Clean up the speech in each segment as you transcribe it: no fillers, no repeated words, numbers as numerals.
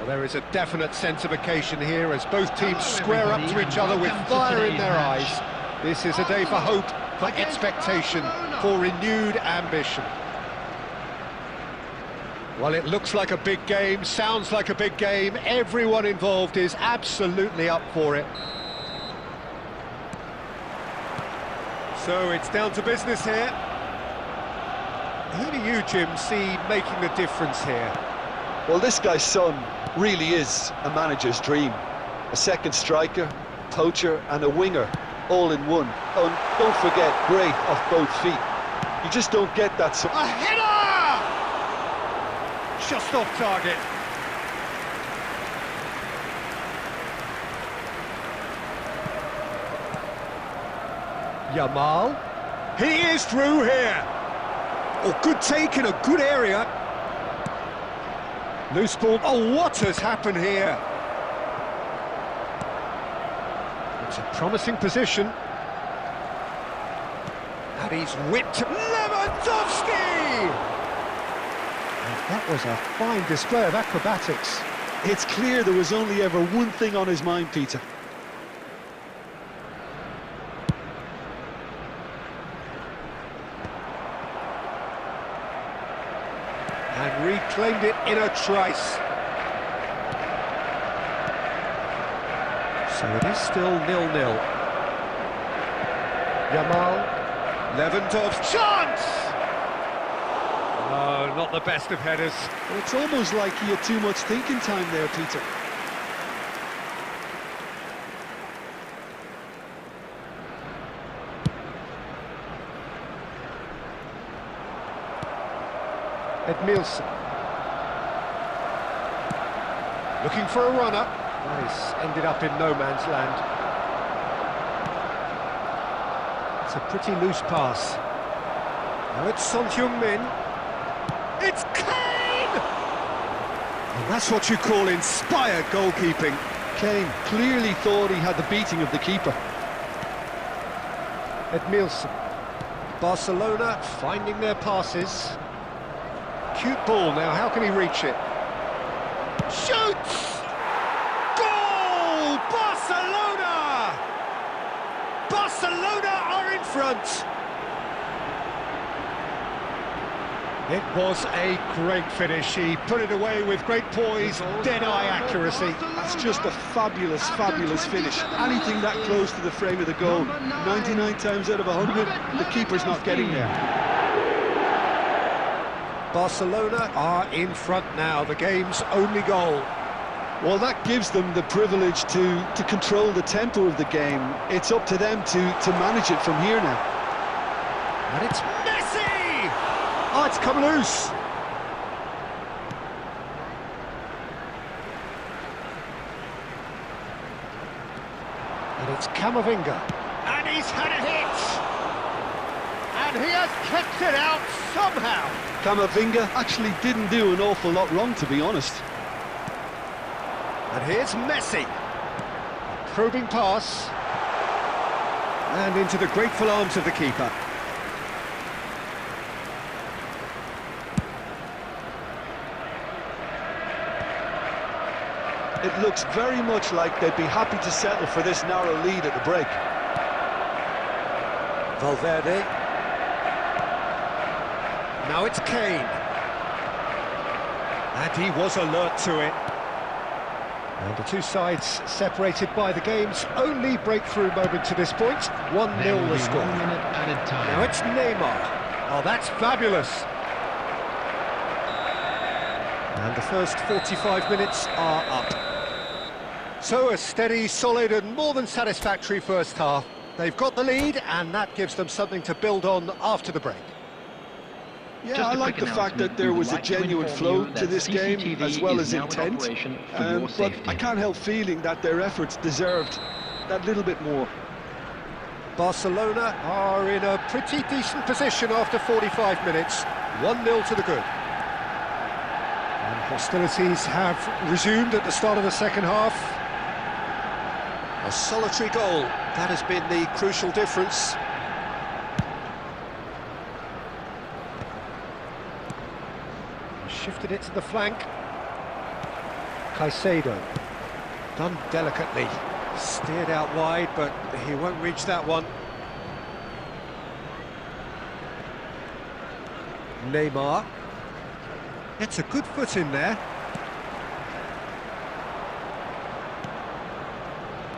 Well, there is a definite sense of occasion here as both teams square up to each other with fire in their eyes. This is a day for hope, for expectation, for renewed ambition. Well, it looks like a big game, sounds like a big game. Everyone involved is absolutely up for it. So it's down to business here. Who do you, Jim, see making the difference here? Well, this guy's son really is a manager's dream. A second striker, poacher and a winger, all in one. Oh, and don't forget, great off both feet. You just don't get that. A header! Just off target. Yamal. He is through here. Oh, good take in a good area. Loose ball. Oh, what has happened here? It's a promising position. And he's whipped. Lewandowski! And that was a fine display of acrobatics. It's clear there was only ever one thing on his mind, Peter. And reclaimed it in a trice. So it is still 0-0. Yamal. Lewandowski. Chance! Oh, not the best of headers. Well, it's almost like he had too much thinking time there, Peter. Edmilson. Looking for a runner. Nice. Ended up in no man's land. It's a pretty loose pass. Now it's Son Heung-min. It's Kane! And that's what you call inspired goalkeeping. Kane clearly thought he had the beating of the keeper. Edmilson. Barcelona finding their passes. Cute ball now, how can he reach it? Shoots! Goal! Barcelona! Barcelona are in front! It was a great finish. He put it away with great poise, dead-eye accuracy. That's just a fabulous, fabulous finish. Anything that close to the frame of the goal, 99 times out of 100, the keeper's not getting there. Barcelona are in front now, the game's only goal. Well, that gives them the privilege to control the tempo of the game. It's up to them to manage it from here now. And it's Messi! Oh, it's come loose. And it's Camavinga. And he's had a hit! And he has kept it out somehow. Camavinga actually didn't do an awful lot wrong, to be honest. And here's Messi. Probing pass. And into the grateful arms of the keeper. It looks very much like they'd be happy to settle for this narrow lead at the break. Valverde. Now it's Kane. And he was alert to it. And the two sides separated by the game's only breakthrough moment to this point. 1-0 the score. 1 minute added time. Now it's Neymar. Oh, that's fabulous. And the first 45 minutes are up. So a steady, solid and more than satisfactory first half. They've got the lead and that gives them something to build on after the break. Yeah, I like the fact that there was a genuine flow to this game as well as intent, but I can't help feeling that their efforts deserved that little bit more. Barcelona are in a pretty decent position after 45 minutes, 1-0 to the good. And hostilities have resumed at the start of the second half. A solitary goal, that has been the crucial difference. Shifted it to the flank. Caicedo. Done delicately. Steered out wide, but he won't reach that one. Neymar. Gets a good foot in there.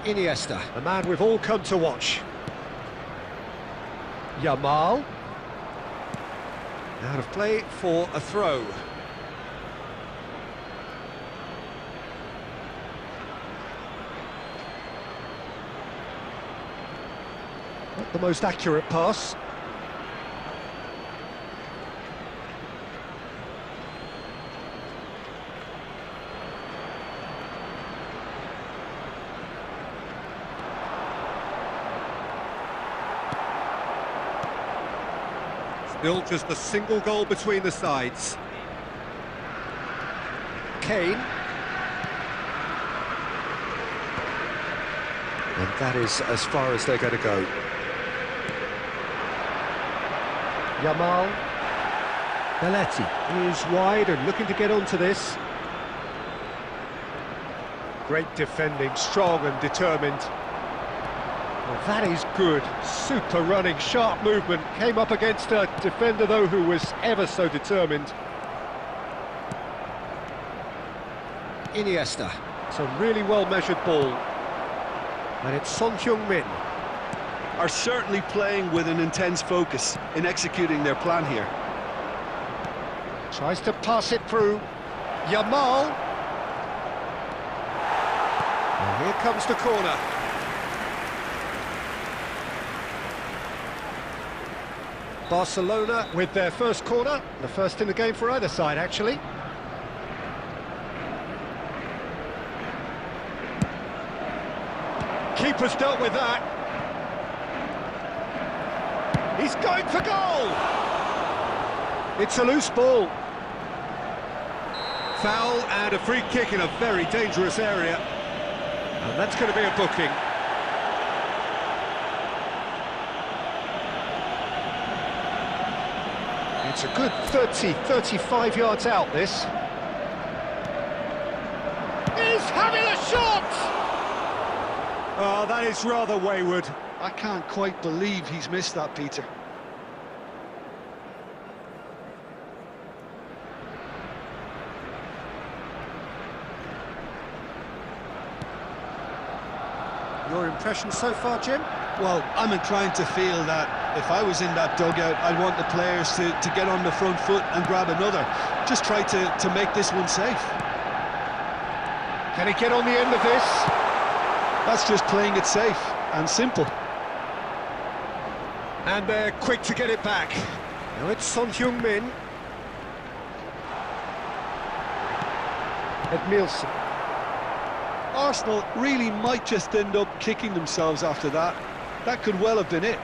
Iniesta, a man we've all come to watch. Yamal. Out of play for a throw. Not the most accurate pass. Still just a single goal between the sides. Kane. And that is as far as they're going to go. Yamal. Belletti is wide and looking to get onto this. Great defending, strong and determined. Well, that is good. Super running, sharp movement. Came up against a defender, though, who was ever so determined. Iniesta. It's a really well-measured ball. And it's Son Heung-min. Are certainly playing with an intense focus in executing their plan here. Tries to pass it through. Yamal. And here comes the corner. Barcelona with their first corner, the first in the game for either side, actually. Keeper's dealt with that. He's going for goal! It's a loose ball. Foul and a free kick in a very dangerous area. And that's going to be a booking. It's a good 35 yards out, this. He's having a shot! Oh, that is rather wayward. I can't quite believe he's missed that, Peter. Your impression so far, Jim? Well, I'm inclined to feel that if I was in that dugout, I'd want the players to get on the front foot and grab another. Just try to make this one safe. Can he get on the end of this? That's just playing it safe and simple. And they're quick to get it back. Now it's Son Heung-min. Edmilson. Arsenal really might just end up kicking themselves after that. That could well have been it.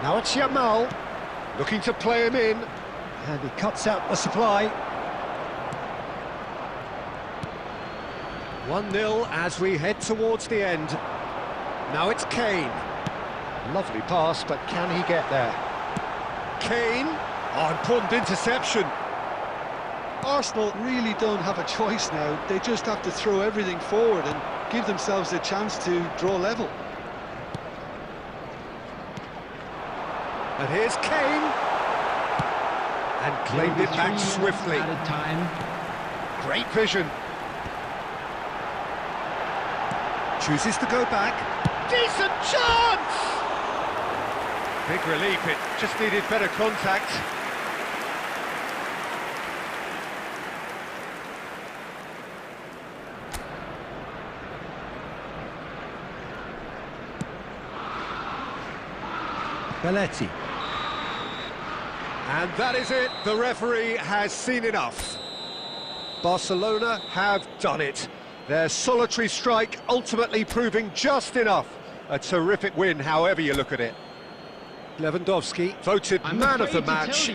Now it's Yamal, looking to play him in. And he cuts out the supply. 1-0 as we head towards the end. Now it's Kane. Lovely pass, but can he get there? Kane. Oh, important interception. Arsenal really don't have a choice now. They just have to throw everything forward and give themselves a chance to draw level. And here's Kane. And claimed it back swiftly. At a time. Great vision. Chooses to go back. Decent chance! Big relief, it just needed better contact. Belletti. And that is it, the referee has seen enough. Barcelona have done it. Their solitary strike ultimately proving just enough. A terrific win, however you look at it. Lewandowski voted man of the match.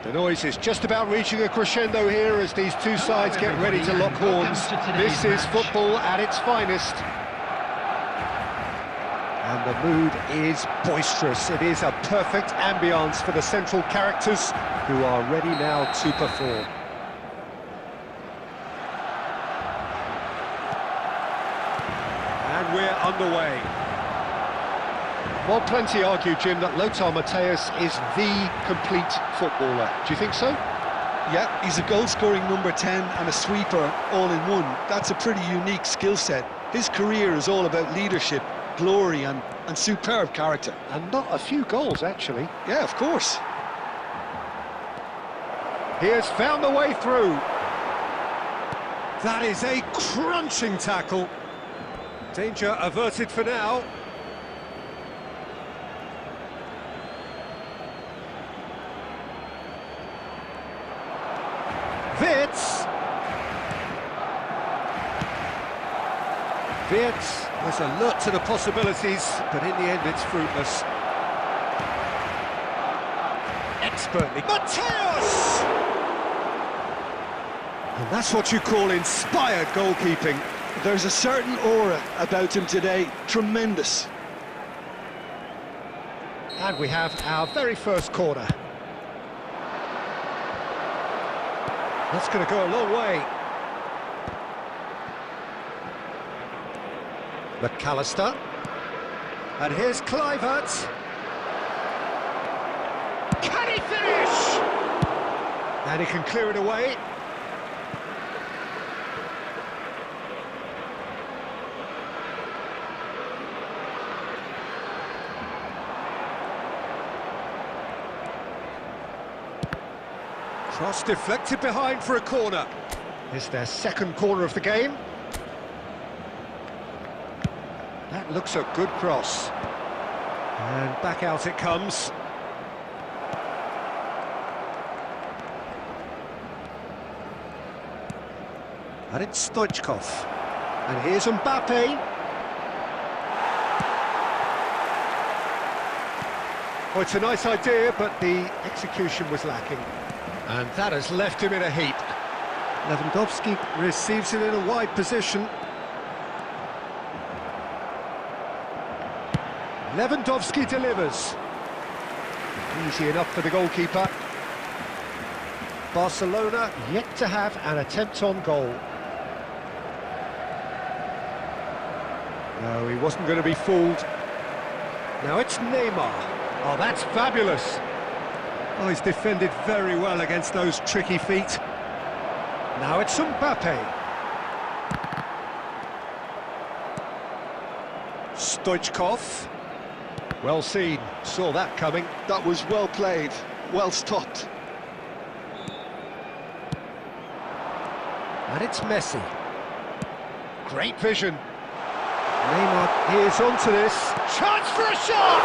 The noise is just about reaching a crescendo here as these two sides get ready to lock horns. This is football at its finest. And the mood is boisterous. It is a perfect ambience for the central characters who are ready now to perform. And we're underway. Well, plenty argue, Jim, that Lothar Matthäus is the complete footballer. Do you think so? Yeah, he's a goal-scoring number 10 and a sweeper all in one. That's a pretty unique skill set. His career is all about leadership, glory and superb character. And not a few goals, actually. Yeah, of course. He has found a way through. That is a crunching tackle. Danger averted for now. Wirtz was alert to the possibilities, but in the end it's fruitless. Expertly, Mateus! And that's what you call inspired goalkeeping. There's a certain aura about him today, tremendous. And we have our very first corner. That's going to go a long way. McAllister. And here's Kluivert. Can he finish? And he can clear it away. Cross deflected behind for a corner. It's their second corner of the game. That looks a good cross. And back out it comes. And it's Stoichkov. And here's Mbappe. Oh, it's a nice idea, but the execution was lacking. And that has left him in a heap. Lewandowski receives it in a wide position. Lewandowski delivers. Easy enough for the goalkeeper. Barcelona yet to have an attempt on goal. No, he wasn't going to be fooled. Now it's Neymar. Oh, that's fabulous. Oh, he's defended very well against those tricky feet. Now it's Mbappe. Stoichkov. Well seen, saw that coming. That was well played, well stopped. And it's Messi. Great vision. Neymar is onto this. Chance for a shot!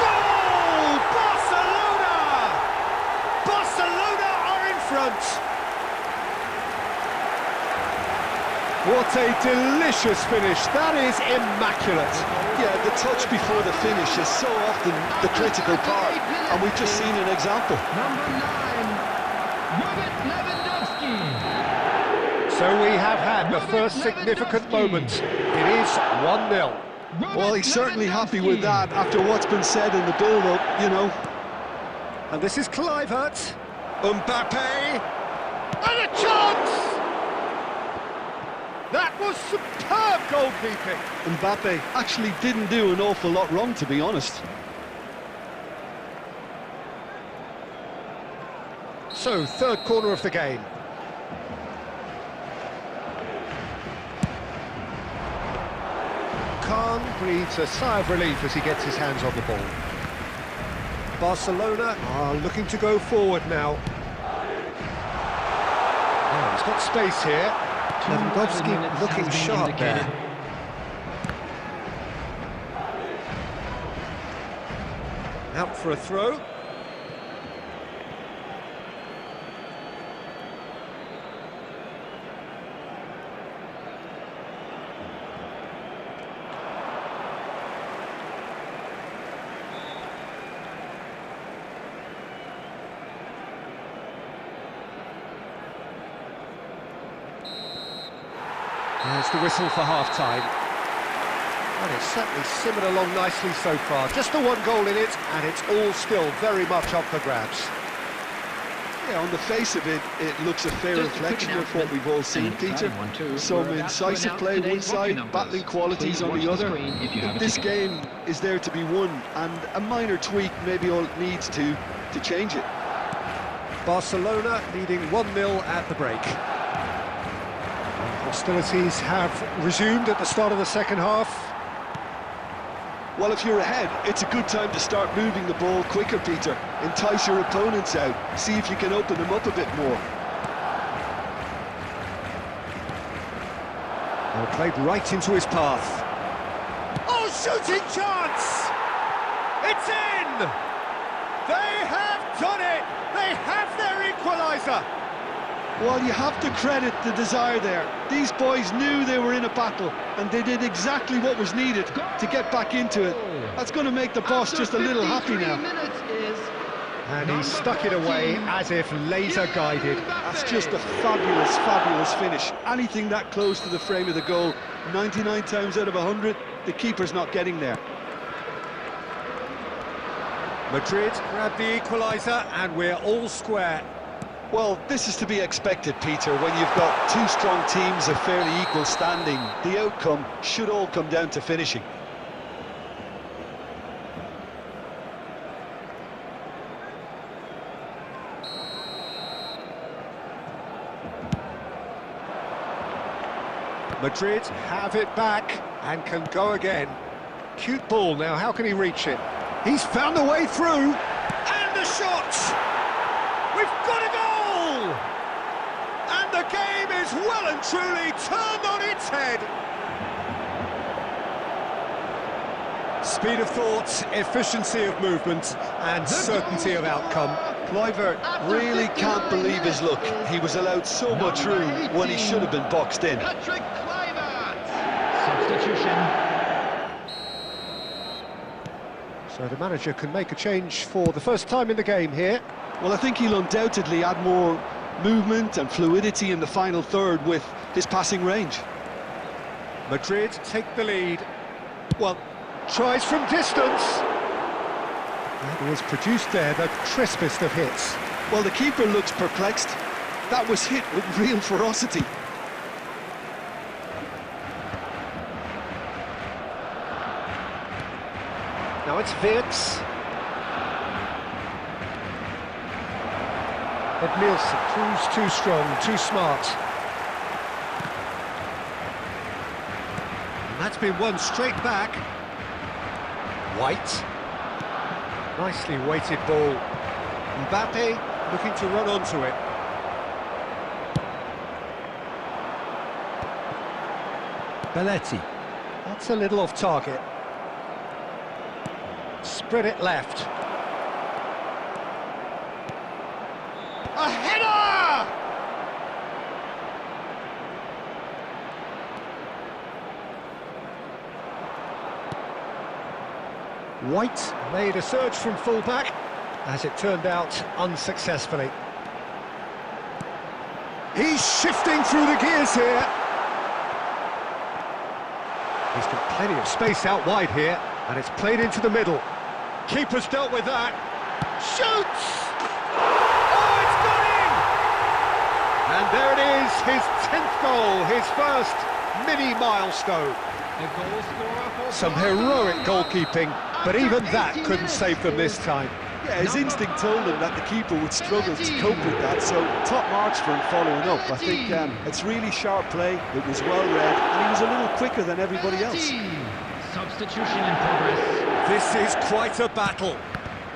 Goal! Barcelona! Barcelona are in front. What a delicious finish. That is immaculate. Yeah, the touch before the finish is so often the critical part, and we've just seen an example. Number 9, Robert Lewandowski. So we have had the first significant moment. It is 1-0. Well, he's certainly happy with that after what's been said in the build-up, you know. And this is Kluivert. Mbappe. And a chance! That was superb goalkeeping. Mbappe actually didn't do an awful lot wrong, to be honest. So, third corner of the game. Khan breathes a sigh of relief as he gets his hands on the ball. Barcelona are looking to go forward now. Oh, he's got space here. Lewandowski looking sharp there. Out for a throw. There's the whistle for half-time. And it's certainly simmered along nicely so far. Just the one goal in it, and it's all still very much up for grabs. Yeah, on the face of it, it looks a fair reflection of what we've all seen, Peter. Some incisive play one side, battling qualities on the other. But this game is there to be won, and a minor tweak maybe all it needs to change it. Barcelona leading 1-0 at the break. Hostilities have resumed at the start of the second half. Well, if you're ahead, it's a good time to start moving the ball quicker, Peter. Entice your opponents out, see if you can open them up a bit more. Well, played right into his path. Oh, shooting chance! It's in! They have done it! They have their equaliser! Well, you have to credit the desire there. These boys knew they were in a battle, and they did exactly what was needed to get back into it. That's going to make the boss just a little happy now. And he stuck it away as if laser-guided. That's just a fabulous, fabulous finish. Anything that close to the frame of the goal, 99 times out of 100, the keeper's not getting there. Madrid grabbed the equaliser, and we're all square. Well, this is to be expected, Peter. When you've got two strong teams of fairly equal standing, the outcome should all come down to finishing. Madrid have it back and can go again. Cute ball now, how can he reach it? He's found a way through, and the shot! We've got a goal! And the game is well and truly turned on its head. Speed of thought, efficiency of movement, and certainty of outcome. Kluivert really can't believe his luck. He was allowed so much room when he should have been boxed in. Patrick Kluivert! Substitution. So the manager can make a change for the first time in the game here. Well, I think he'll undoubtedly add more movement and fluidity in the final third with his passing range. Madrid take the lead. Well, tries from distance. And he has produced there the crispest of hits. Well, the keeper looks perplexed. That was hit with real ferocity. Now it's Wirtz. But Nielsen proves too strong, too smart. And that's been won straight back. White. Nicely weighted ball. Mbappe looking to run onto it. Belletti. That's a little off target. Spread it left. A header! White made a surge from full-back, as it turned out unsuccessfully. He's shifting through the gears here. He's got plenty of space out wide here, and it's played into the middle. Keeper's dealt with that. Shoots! Oh, it's gone in! And there it is, his 10th goal, his first mini milestone. The goal scorer for Some heroic goalkeeping, but even that couldn't save them this time. Yeah, his instinct told him that the keeper would struggle to cope with that, so top marks for him following up. I think it's really sharp play, it was well read, and he was a little quicker than everybody else. Substitution in progress. This is quite a battle.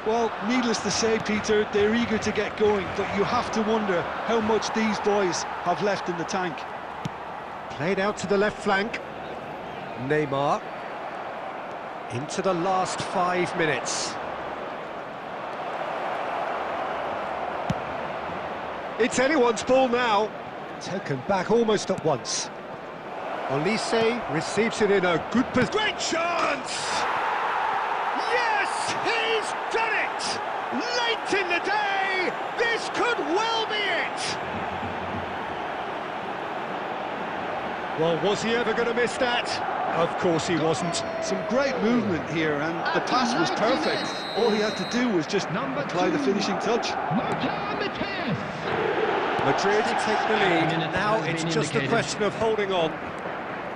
Well, needless to say, Peter, they're eager to get going, but you have to wonder how much these boys have left in the tank. Played out to the left flank. Neymar. Into the last 5 minutes. It's anyone's ball now. Taken back almost at once. Olise receives it in a good position. Great chance! Yes, he's done it! Late in the day, this could well be it! Well, was he ever going to miss that? Of course he wasn't. Some great movement here, and the pass was perfect. All he had to do was just apply the finishing touch. Madrid take the lead. Now it's just a question of holding on.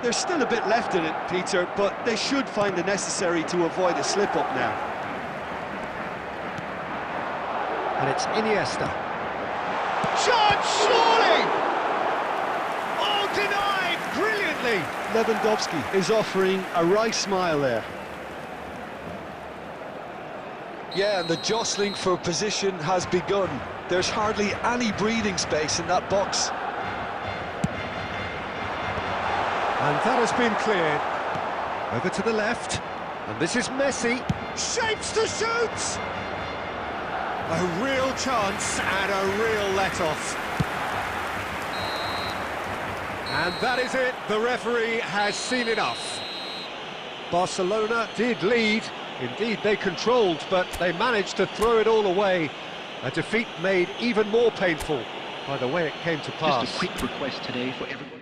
There's still a bit left in it, Peter, but they should find the necessary to avoid a slip-up now. And it's Iniesta. Shot, surely! Oh, denied brilliantly! Lewandowski is offering a wry smile there. Yeah, and the jostling for position has begun. There's hardly any breathing space in that box. And that has been cleared. Over to the left. And this is Messi. Shapes to shoot! A real chance and a real let-off. And that is it. The referee has seen enough. Barcelona did lead. Indeed, they controlled, but they managed to throw it all away. A defeat made even more painful by the way it came to pass. Just a quick request today for everyone.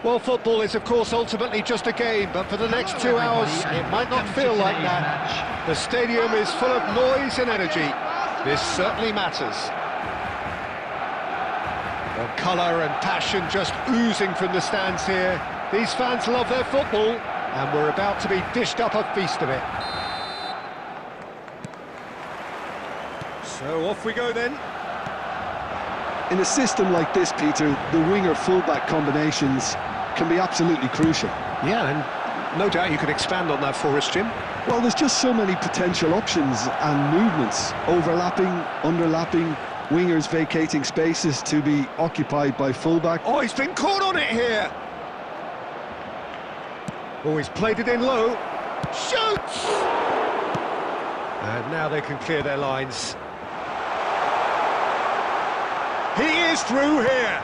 Well, football is, of course, ultimately just a game, but for the next 2 hours, it might not feel like that. The stadium is full of noise and energy. This certainly matters. Well, colour and passion just oozing from the stands here. These fans love their football, and we're about to be dished up a feast of it. So off we go then. In a system like this, Peter, the winger-fullback combinations can be absolutely crucial. Yeah, and no doubt you could expand on that for us, Jim. Well, there's just so many potential options and movements, overlapping, underlapping, wingers vacating spaces to be occupied by fullback. Oh, he's been caught on it here! Oh, he's played it in low. Shoots! And now they can clear their lines. He is through here.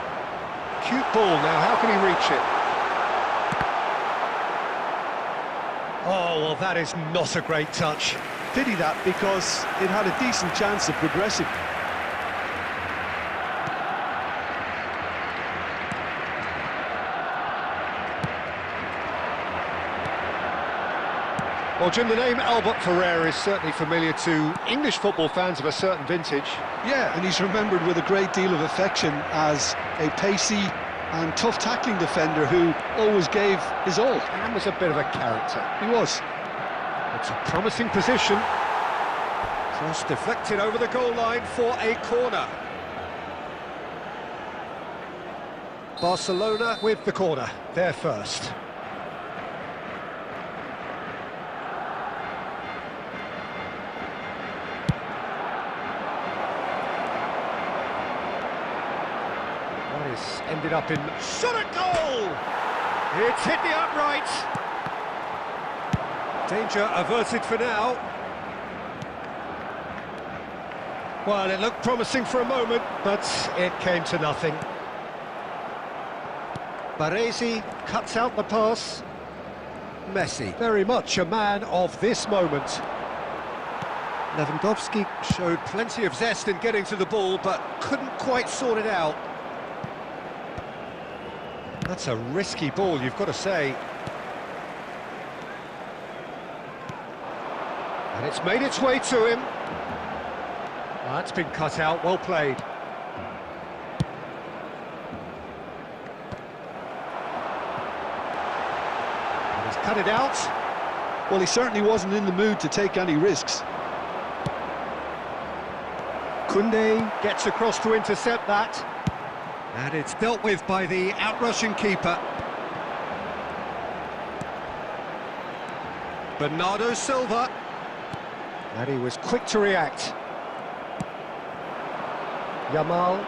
Cute ball now, how can he reach it? Oh, well, that is not a great touch. Pity that, because it had a decent chance of progressing. Well, Jim, the name Albert Ferrer is certainly familiar to English football fans of a certain vintage. Yeah, and he's remembered with a great deal of affection as a pacey and tough tackling defender who always gave his all. And was a bit of a character. He was. It's a promising position. Cross deflected over the goal line for a corner. Barcelona with the corner, they're first. Ended up in shot at goal. It's hit the upright. Danger averted for now. Well, it looked promising for a moment, but it came to nothing. Baresi cuts out the pass. Messi, very much a man of this moment. Lewandowski showed plenty of zest in getting to the ball, but couldn't quite sort it out. That's a risky ball, you've got to say. And it's made its way to him. That's been cut out, well played. And he's cut it out. Well, he certainly wasn't in the mood to take any risks. Koundé gets across to intercept that. And it's dealt with by the out-rushing keeper. Bernardo Silva. And he was quick to react. Yamal.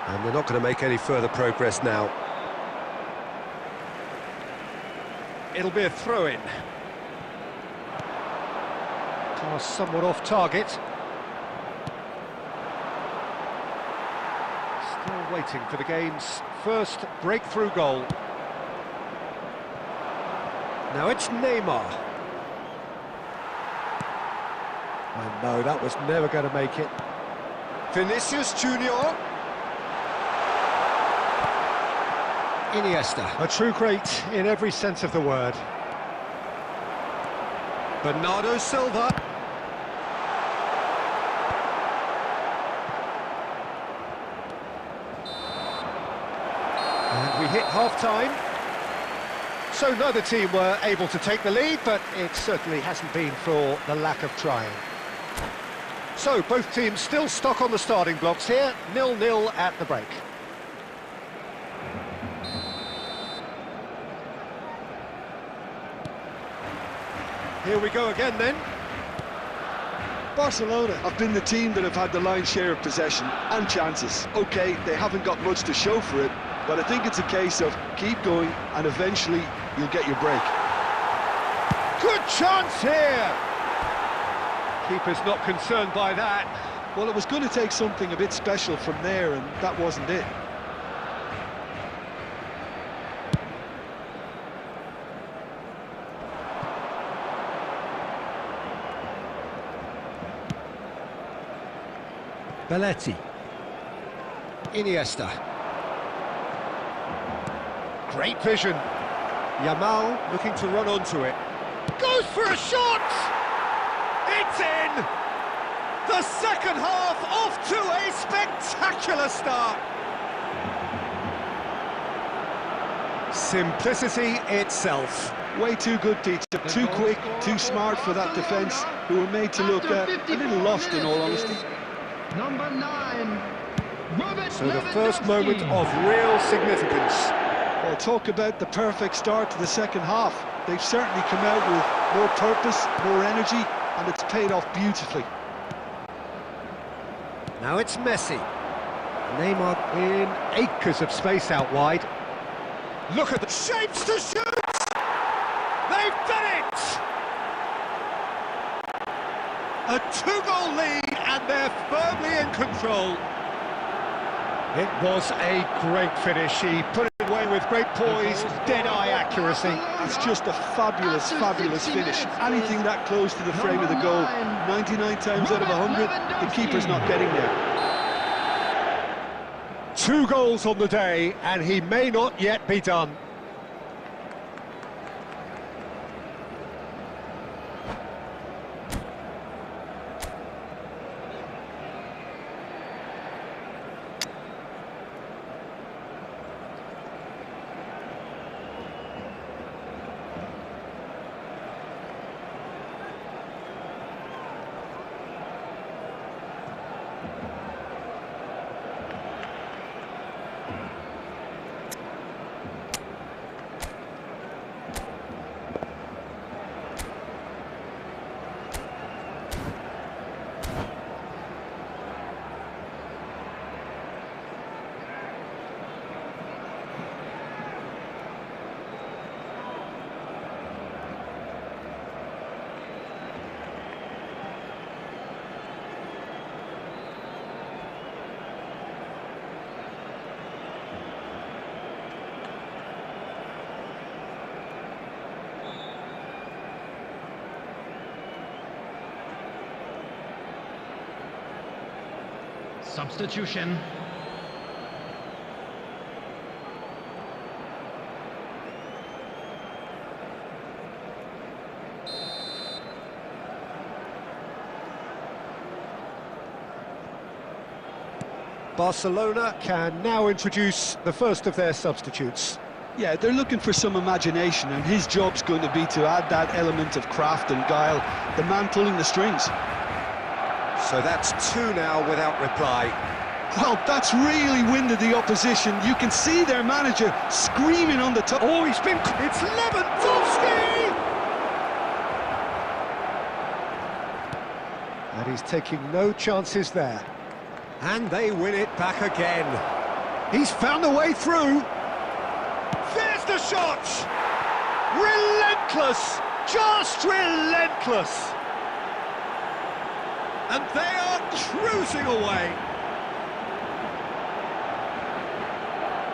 And they're not going to make any further progress now. It'll be a throw-in. Pass somewhat off target. Still waiting for the game's first breakthrough goal. Now it's Neymar. And no, that was never going to make it. Vinicius Junior. Iniesta, a true great in every sense of the word. Bernardo Silva. And we hit half-time. So neither team were able to take the lead, but it certainly hasn't been for the lack of trying. So both teams still stuck on the starting blocks here, 0-0 at the break. Here we go again then. Barcelona have been the team that have had the lion's share of possession and chances. OK, they haven't got much to show for it, but I think it's a case of keep going and eventually you'll get your break. Good chance here! Keeper's not concerned by that. Well, it was going to take something a bit special from there, and that wasn't it. Belletti. Iniesta. Great vision. Yamal looking to run onto it. Goes for a shot! It's in! The second half off to a spectacular start. Simplicity itself. Way too good, Peter. Too quick, too smart for that defence, who were made to look a little lost, in all honesty. Number 9, Robert So the first moment of real significance. Well, talk about the perfect start to the second half. They've certainly come out with more purpose, more energy, and it's paid off beautifully. Now it's Messi. Neymar in acres of space out wide. Look at the shapes to shoot! They've done it! A two-goal lead, and they're firmly in control. It was a great finish. He put it away with great poise, dead-eye accuracy. It's just a fabulous, fabulous finish. Anything that close to the frame of the goal, 99 times out of 100, the keeper's not getting there. 2 goals on the day, and he may not yet be done. Substitution. Barcelona can now introduce the first of their substitutes. Yeah, they're looking for some imagination, and his job's going to be to add that element of craft and guile, the man pulling the strings. So that's two now without reply. Well, that's really winded the opposition. You can see their manager screaming on the top. Oh, it's Lewandowski! And he's taking no chances there. And they win it back again. He's found a way through. There's the shot! Relentless! Just relentless! And they are cruising away.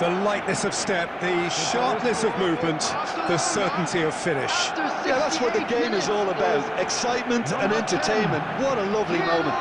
The lightness of step, the sharpness of movement, the certainty of finish. Yeah, that's what the game is all about. Excitement and entertainment. What a lovely moment.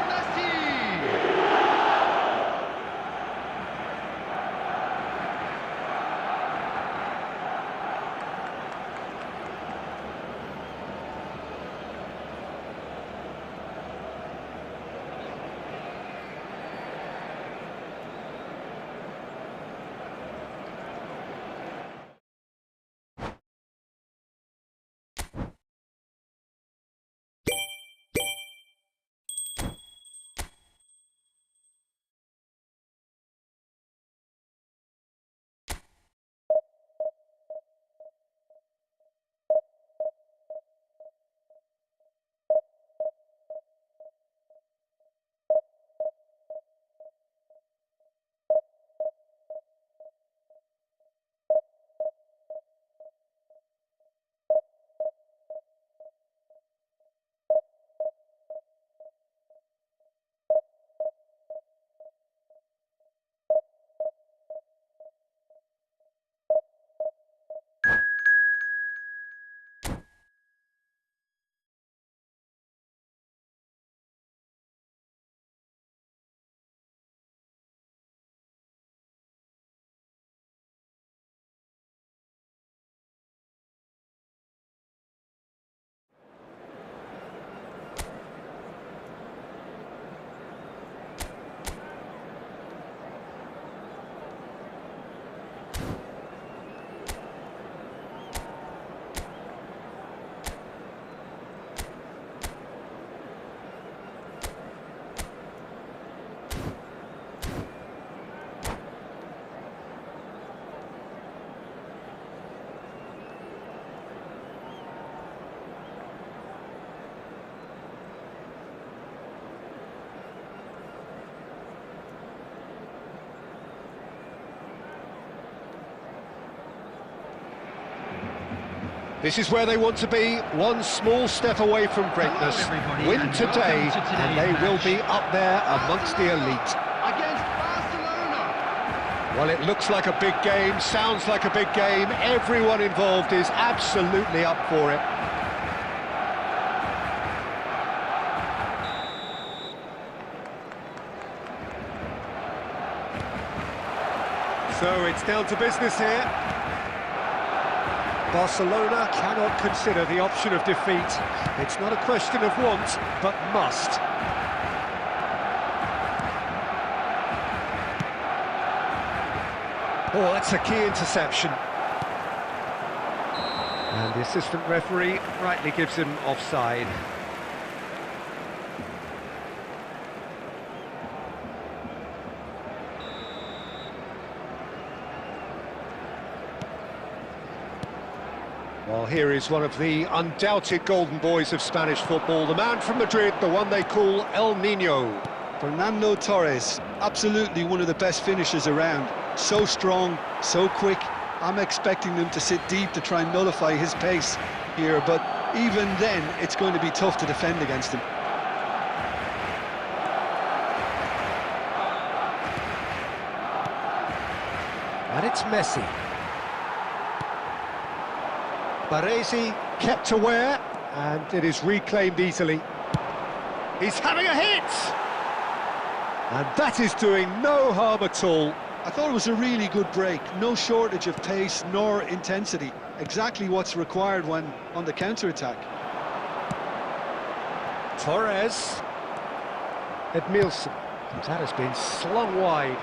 This is where they want to be, one small step away from greatness. Win today, and they will be up there amongst the elite. Against Barcelona. Well, it looks like a big game, sounds like a big game. Everyone involved is absolutely up for it. So it's down to business here. Barcelona cannot consider the option of defeat. It's not a question of want, but must. Oh, that's a key interception. And the assistant referee rightly gives him offside. Well, here is one of the undoubted golden boys of Spanish football, the man from Madrid, the one they call El Niño. Fernando Torres, absolutely one of the best finishers around. So strong, so quick. I'm expecting them to sit deep to try and nullify his pace here, but even then, it's going to be tough to defend against him. And it's Messi. Baresi kept aware, and it is reclaimed easily. He's having a hit! And that is doing no harm at all. I thought it was a really good break. No shortage of pace nor intensity. Exactly what's required when on the counter-attack. Torres. Edmilson. That has been slung wide.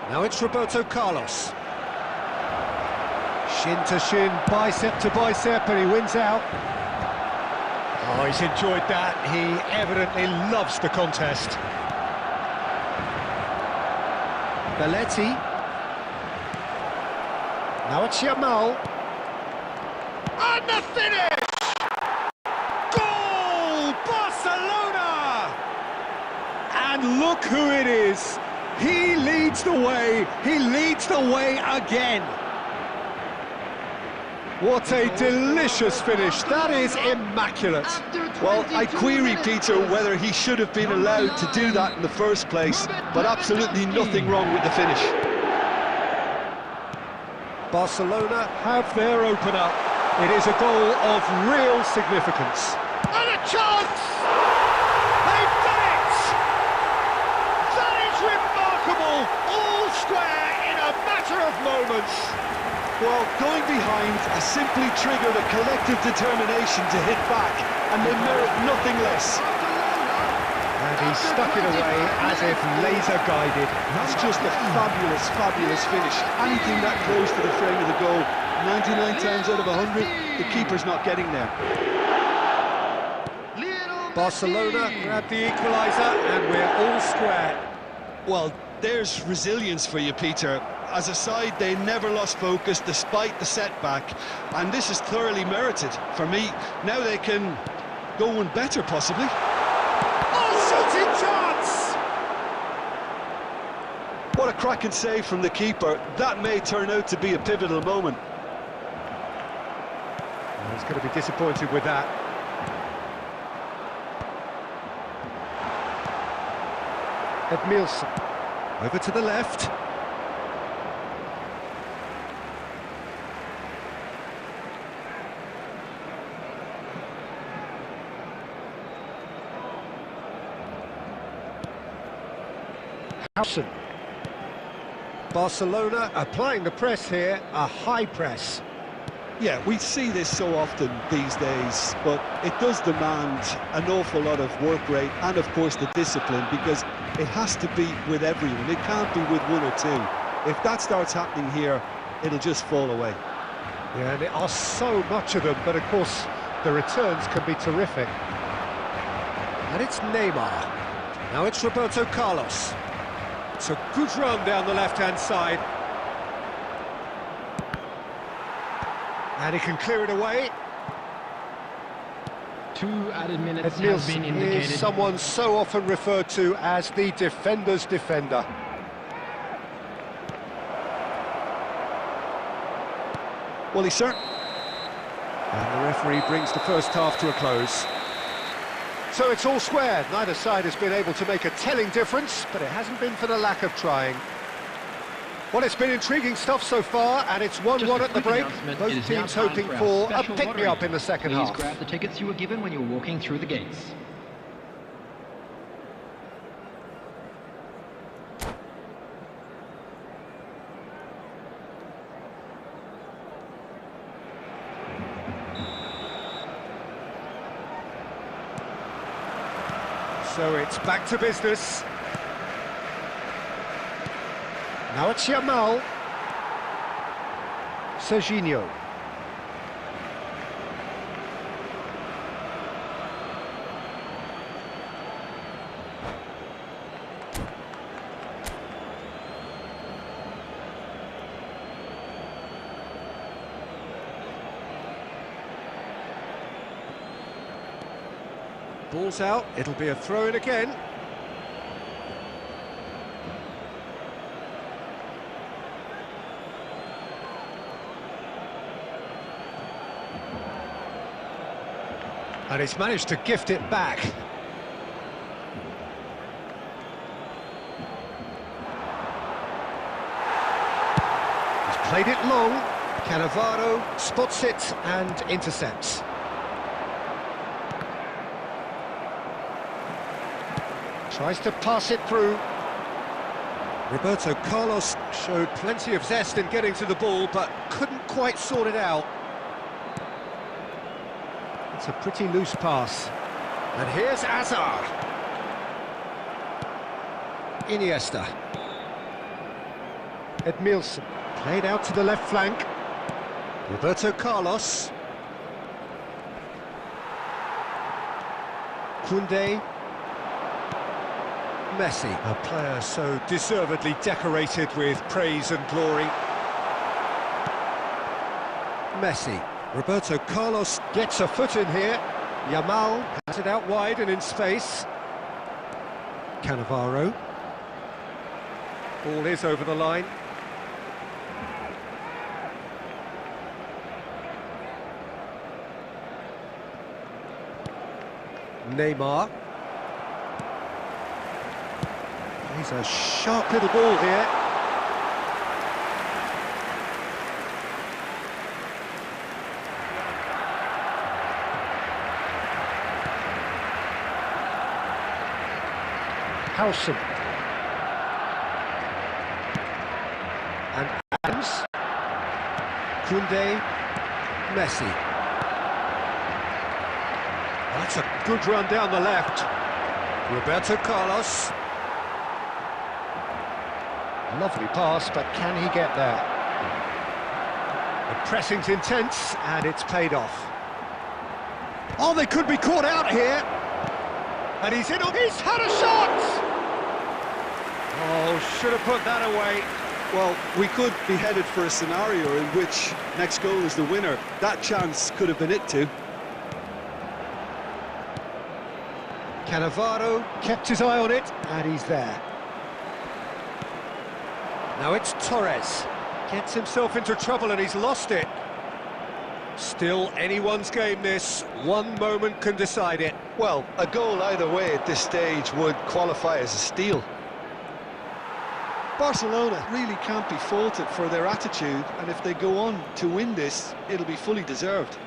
Now it's Roberto Carlos. Shin to shin, bicep to bicep, and he wins out. Oh, he's enjoyed that. He evidently loves the contest. Belletti. Now it's Yamal. And the finish! Goal! Barcelona! And look who it is. He leads the way. He leads the way again. What a delicious finish. That is immaculate. Well, I query, Peter, whether he should have been allowed to do that in the first place, but absolutely nothing wrong with the finish. Barcelona have their opener. It is a goal of real significance. And a chance! They've done it! That is remarkable! All square in a matter of moments. Well, going behind has simply triggered a collective determination to hit back, and they merit nothing less. And he stuck it away as if laser-guided. That's just a fabulous, fabulous finish. Anything that close to the frame of the goal, 99 times out of 100, the keeper's not getting there. Barcelona grab the equaliser, and we're all square. Well, there's resilience for you, Peter. As a side, they never lost focus despite the setback, and this is thoroughly merited. For me, now they can go one better, possibly. Oh, shooting chance! What a cracking save from the keeper. That may turn out to be a pivotal moment. Well, he's going to be disappointed with that. Edmilson. Over to the left. Howson. Barcelona applying the press here, a high press. Yeah, we see this so often these days, but it does demand an awful lot of work rate and, of course, the discipline, because it has to be with everyone. It can't be with one or two. If that starts happening here, it'll just fall away. Yeah, and there are so much of them, but of course the returns can be terrific. And it's Neymar. Now it's Roberto Carlos. It's a good run down the left-hand side. And he can clear it away. 2 added minutes have been indicated. Is someone so often referred to as the defender's defender. Well, he's certain. And the referee brings the first half to a close. So it's all square. Neither side has been able to make a telling difference, but it hasn't been for the lack of trying. Well, it's been intriguing stuff so far, and it's 1-1 at the break. Both teams hoping for a pick-me-up in the second half. Please grab the tickets you were given when you were walking through the gates. So it's back to business. Now it's Yamal. Serginho. Ball's out, it'll be a throw-in again. And he's managed to gift it back. He's played it long. Cannavaro spots it and intercepts. Tries to pass it through. Roberto Carlos showed plenty of zest in getting to the ball, but couldn't quite sort it out. It's a pretty loose pass. And here's Azar. Iniesta. Edmilson. Played out to the left flank. Roberto Carlos. Koundé. Messi, a player so deservedly decorated with praise and glory. Messi. Roberto Carlos gets a foot in here. Yamal has it out wide and in space. Cannavaro. Ball is over the line. Neymar. He's a sharp little ball here. Howson. And Adams. Koundé. Messi. That's a good run down the left. Roberto Carlos. Lovely pass, but can he get there? The pressing's intense, and it's paid off. Oh, they could be caught out here. And he's in. He's had a shot! Oh, should have put that away. Well, we could be headed for a scenario in which next goal is the winner. That chance could have been it too. Cannavaro kept his eye on it, and he's there. Now it's Torres. Gets himself into trouble and he's lost it. Still anyone's game this. One moment can decide it. Well, a goal either way at this stage would qualify as a steal. Barcelona really can't be faulted for their attitude, and if they go on to win this, it'll be fully deserved.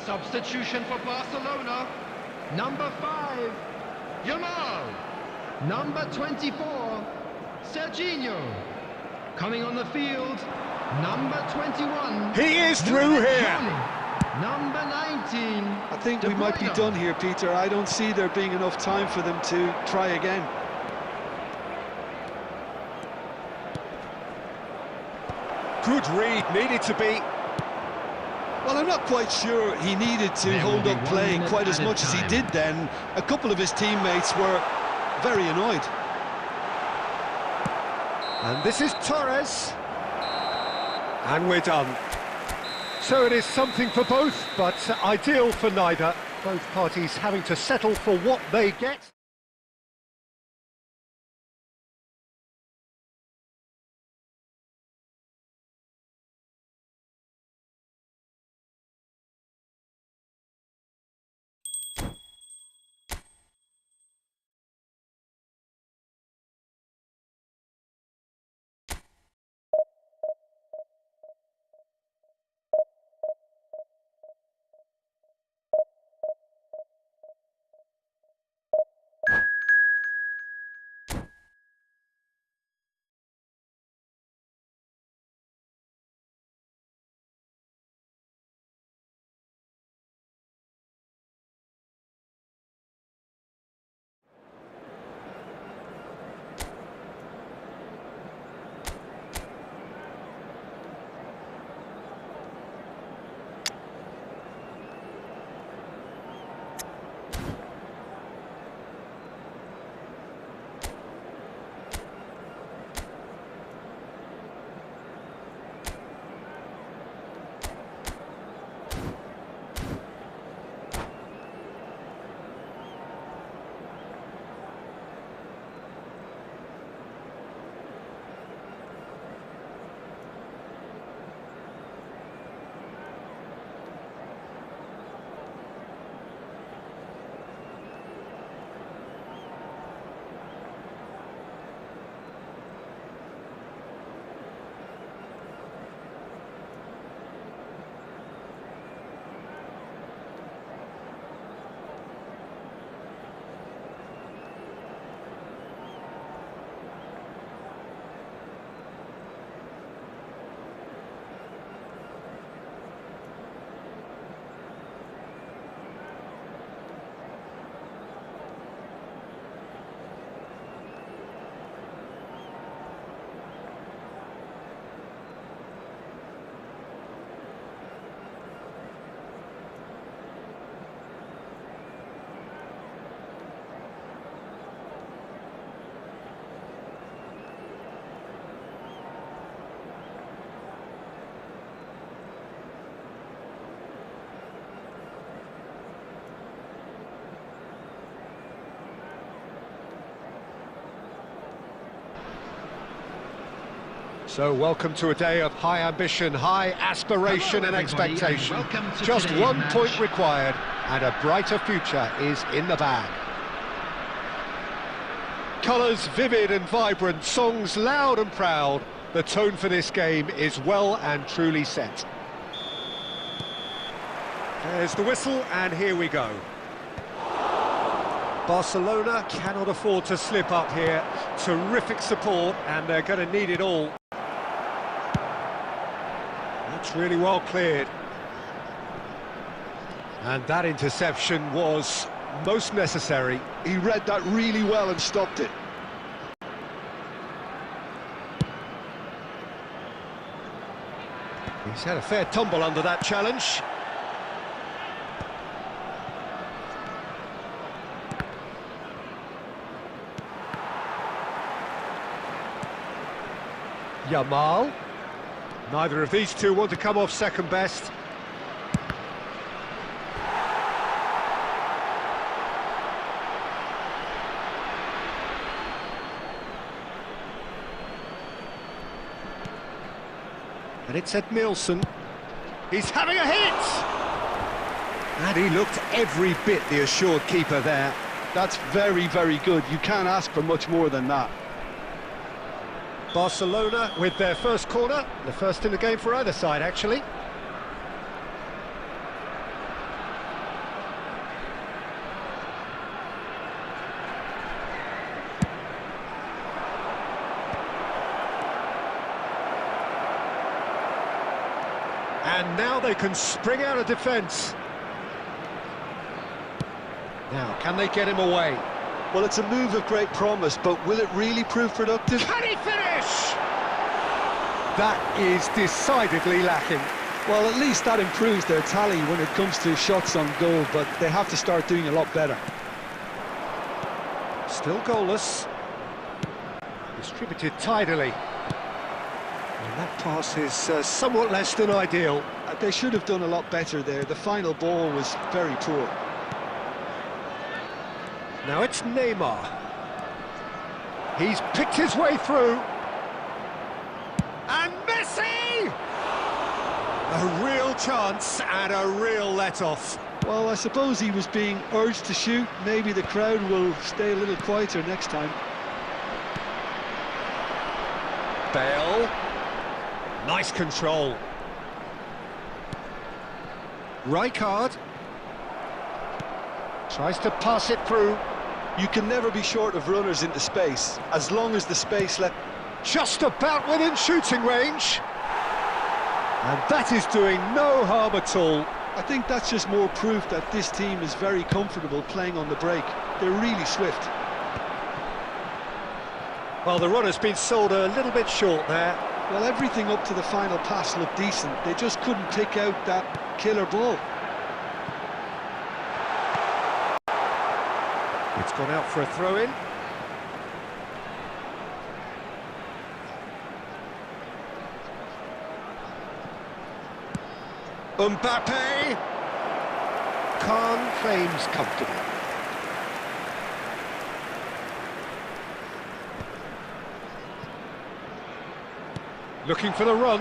Substitution for Barcelona. Number 5, Yamal. Number 24, Serginho. Coming on the field, number 21. He is through here. Johnny. Number 19. I think we might be done here, Peter. I don't see there being enough time for them to try again. Good read, needed to be. Well, I'm not quite sure he needed to hold up play quite as much as he did then. A couple of his teammates were very annoyed. And this is Torres. And we're done. So it is something for both, but ideal for neither. Both parties having to settle for what they get. So welcome to a day of high ambition, high aspiration and expectation. Just 1 point required and a brighter future is in the bag. Colours vivid and vibrant, songs loud and proud. The tone for this game is well and truly set. There's the whistle and here we go. Barcelona cannot afford to slip up here. Terrific support and they're going to need it all. That's really well cleared. And that interception was most necessary. He read that really well and stopped it. He's had a fair tumble under that challenge. Yamal. Neither of these two want to come off second best. And it's Edmilson. He's having a hit! And he looked every bit the assured keeper there. That's very, very good. You can't ask for much more than that. Barcelona with their first corner, the first in the game for either side, actually. And now they can spring out of defence. Now, can they get him away? Well, it's a move of great promise, but will it really prove productive? Can he finish? That is decidedly lacking. Well, at least that improves their tally when it comes to shots on goal, but they have to start doing a lot better. Still goalless. Distributed tidily. And that pass is somewhat less than ideal. They should have done a lot better there. The final ball was very poor. Now it's Neymar. He's picked his way through. And Messi! A real chance and a real let-off. Well, I suppose he was being urged to shoot. Maybe the crowd will stay a little quieter next time. Bale. Nice control. Rijkaard. Tries to pass it through. You can never be short of runners into space, as long as the space left... Just about within shooting range. And that is doing no harm at all. I think that's just more proof that this team is very comfortable playing on the break. They're really swift. Well, the runner's been sold a little bit short there. Well, everything up to the final pass looked decent. They just couldn't pick out that killer ball. It's gone out for a throw-in. Mbappe! Khan claims comfortable. Looking for the run.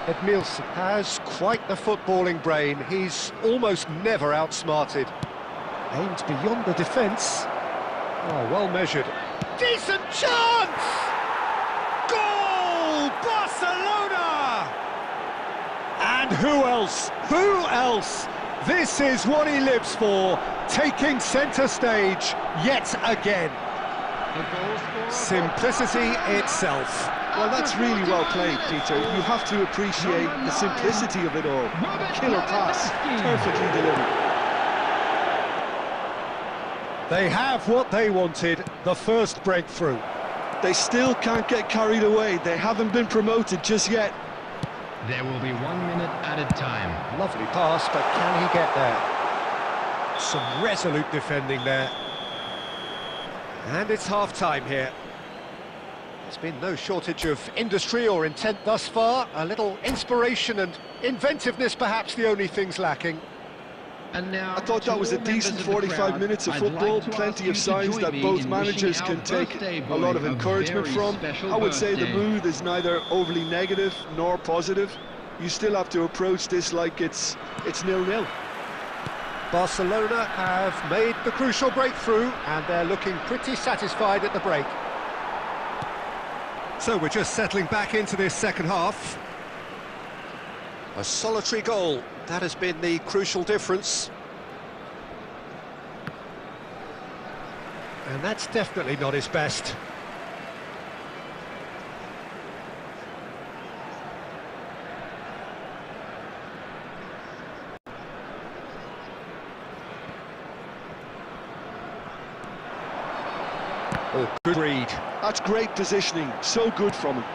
Edmilson has quite the footballing brain. He's almost never outsmarted. Aimed beyond the defence. Oh, well measured. Decent chance! Goal! Barcelona! And who else? Who else? This is what he lives for, taking centre stage yet again. Simplicity itself. Well, that's really well played, Peter. You have to appreciate the simplicity of it all. Killer pass, perfectly delivered. They have what they wanted, the first breakthrough. They still can't get carried away. They haven't been promoted just yet. There will be 1 minute added time. Lovely pass, but can he get there? Some resolute defending there. And it's half-time here. There's been no shortage of industry or intent thus far. A little inspiration and inventiveness, perhaps the only things lacking. And now, I thought that was a decent 45 minutes of football, plenty of signs that both managers can take a lot of encouragement from. I would say the mood is neither overly negative nor positive. You still have to approach this like it's 0-0. Barcelona have made the crucial breakthrough and they're looking pretty satisfied at the break. So we're just settling back into this second half. A solitary goal, that has been the crucial difference. And that's definitely not his best. Oh, good read. That's great positioning, so good from him.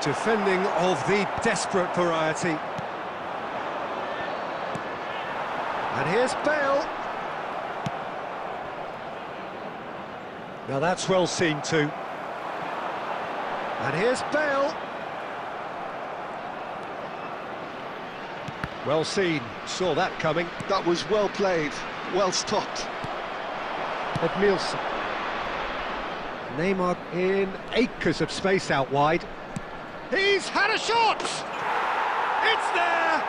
Defending of the desperate variety. And here's Bale. Now that's well seen too. And here's Bale. Well seen, saw that coming. That was well played, well stopped. Edmilson. Neymar in acres of space out wide. He's had a shot! It's there!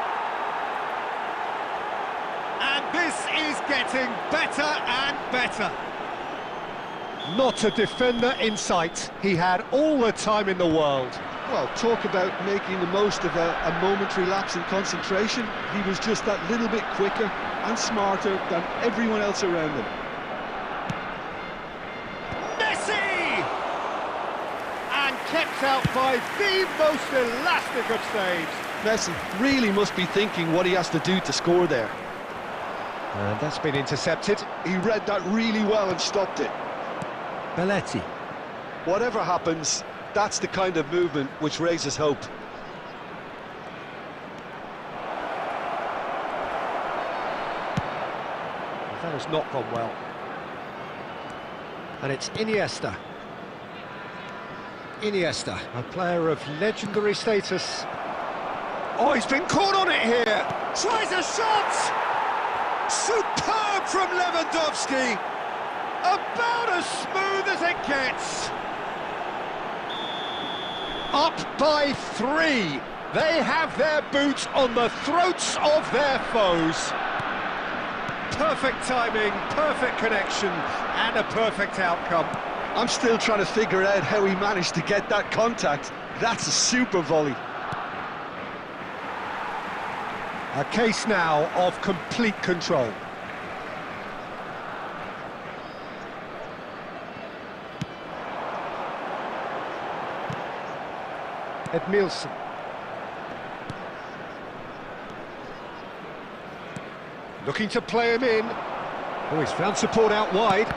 And this is getting better and better. Not a defender in sight. He had all the time in the world. Well, talk about making the most of a momentary lapse in concentration. He was just that little bit quicker and smarter than everyone else around him. Kept out by the most elastic of saves. Messi really must be thinking what he has to do to score there. And that's been intercepted. He read that really well and stopped it. Belletti. Whatever happens, that's the kind of movement which raises hope. That has not gone well. And it's Iniesta. Iniesta, a player of legendary status. Oh, he's been caught on it here! Tries a shot! Superb from Lewandowski! About as smooth as it gets! Up by 3! They have their boots on the throats of their foes. Perfect timing, perfect connection, and a perfect outcome. I'm still trying to figure out how he managed to get that contact. That's a super volley. A case now of complete control. Edmilson. Looking to play him in. Oh, he's found support out wide.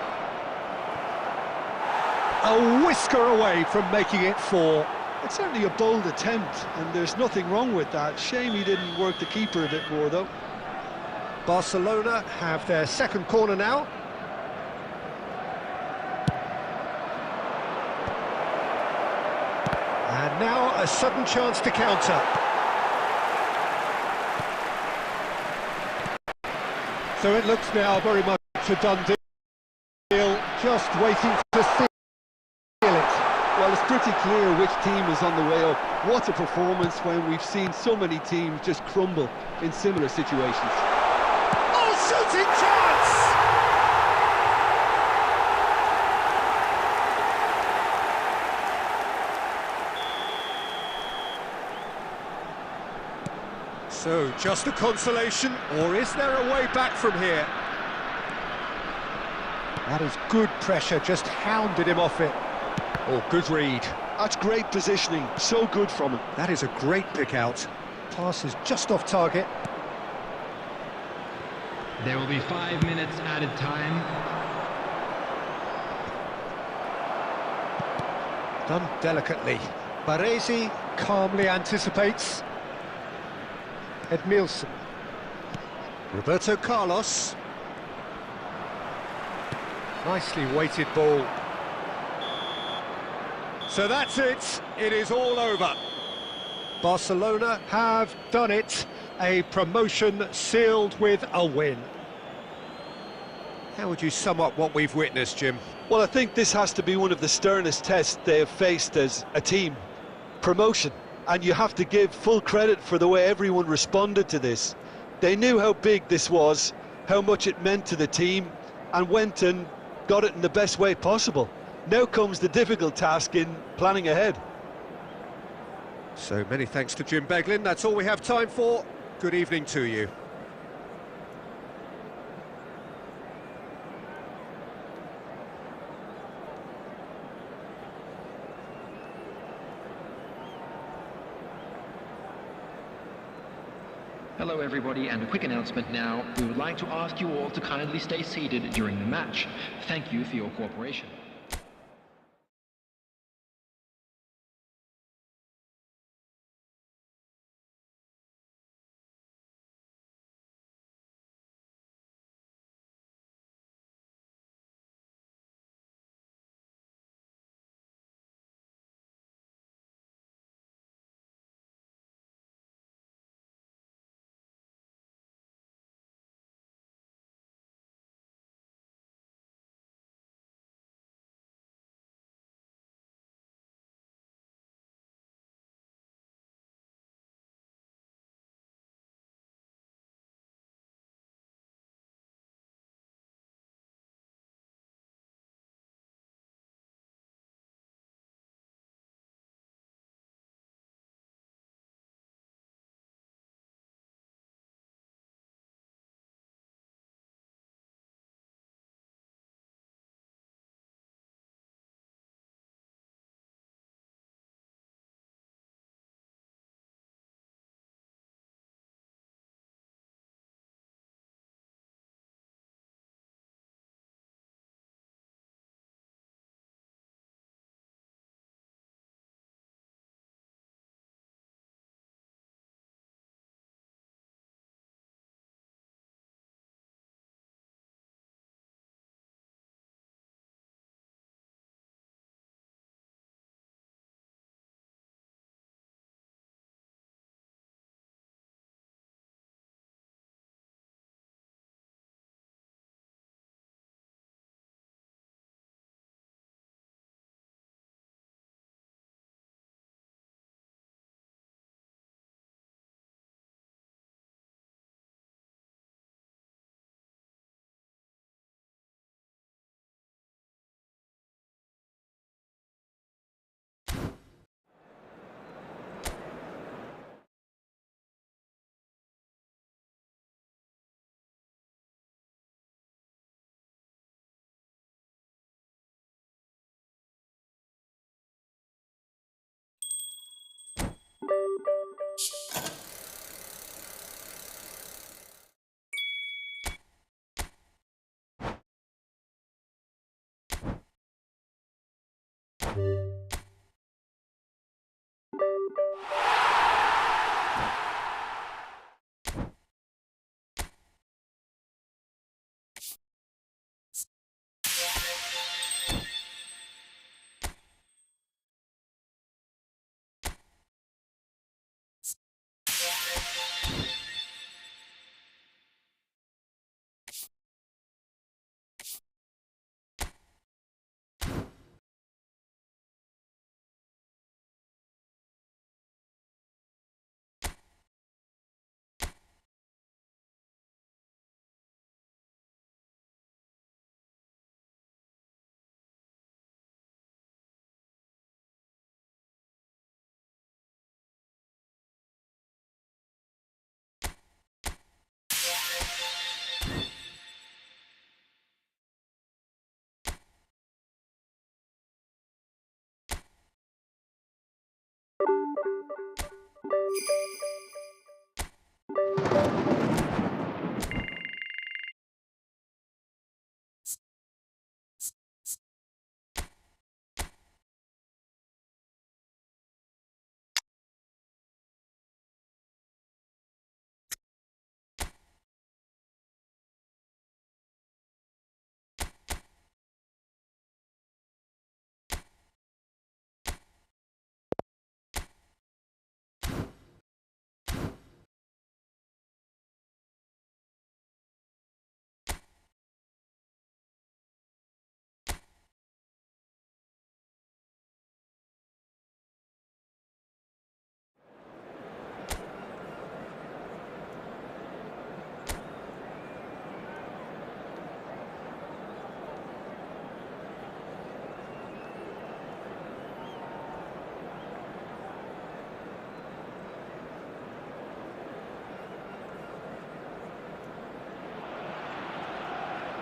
A whisker away from making it 4. It's certainly a bold attempt, and there's nothing wrong with that. Shame he didn't work the keeper a bit more, though. Barcelona have their second corner now. And now a sudden chance to counter. So it looks now very much a done deal, just waiting to see. Well, it's pretty clear which team is on the way up. What a performance when we've seen so many teams just crumble in similar situations. Oh, shooting chance! So, just a consolation, or is there a way back from here? That is good pressure, just hounded him off it. Oh, good read. That's great positioning, so good from him. That is a great pick out. Pass is just off target. There will be 5 minutes added time. Done delicately. Baresi calmly anticipates. Edmilson. Roberto Carlos. Nicely weighted ball. So that's it. It is all over. Barcelona have done it. A promotion sealed with a win. How would you sum up what we've witnessed, Jim? Well, I think this has to be one of the sternest tests they have faced as a team. Promotion. And you have to give full credit for the way everyone responded to this. They knew how big this was, how much it meant to the team, and went and got it in the best way possible. Now comes the difficult task in planning ahead. So many thanks to Jim Beglin. That's all we have time for. Good evening to you. Hello everybody, and a quick announcement now. We would like to ask you all to kindly stay seated during the match. Thank you for your cooperation.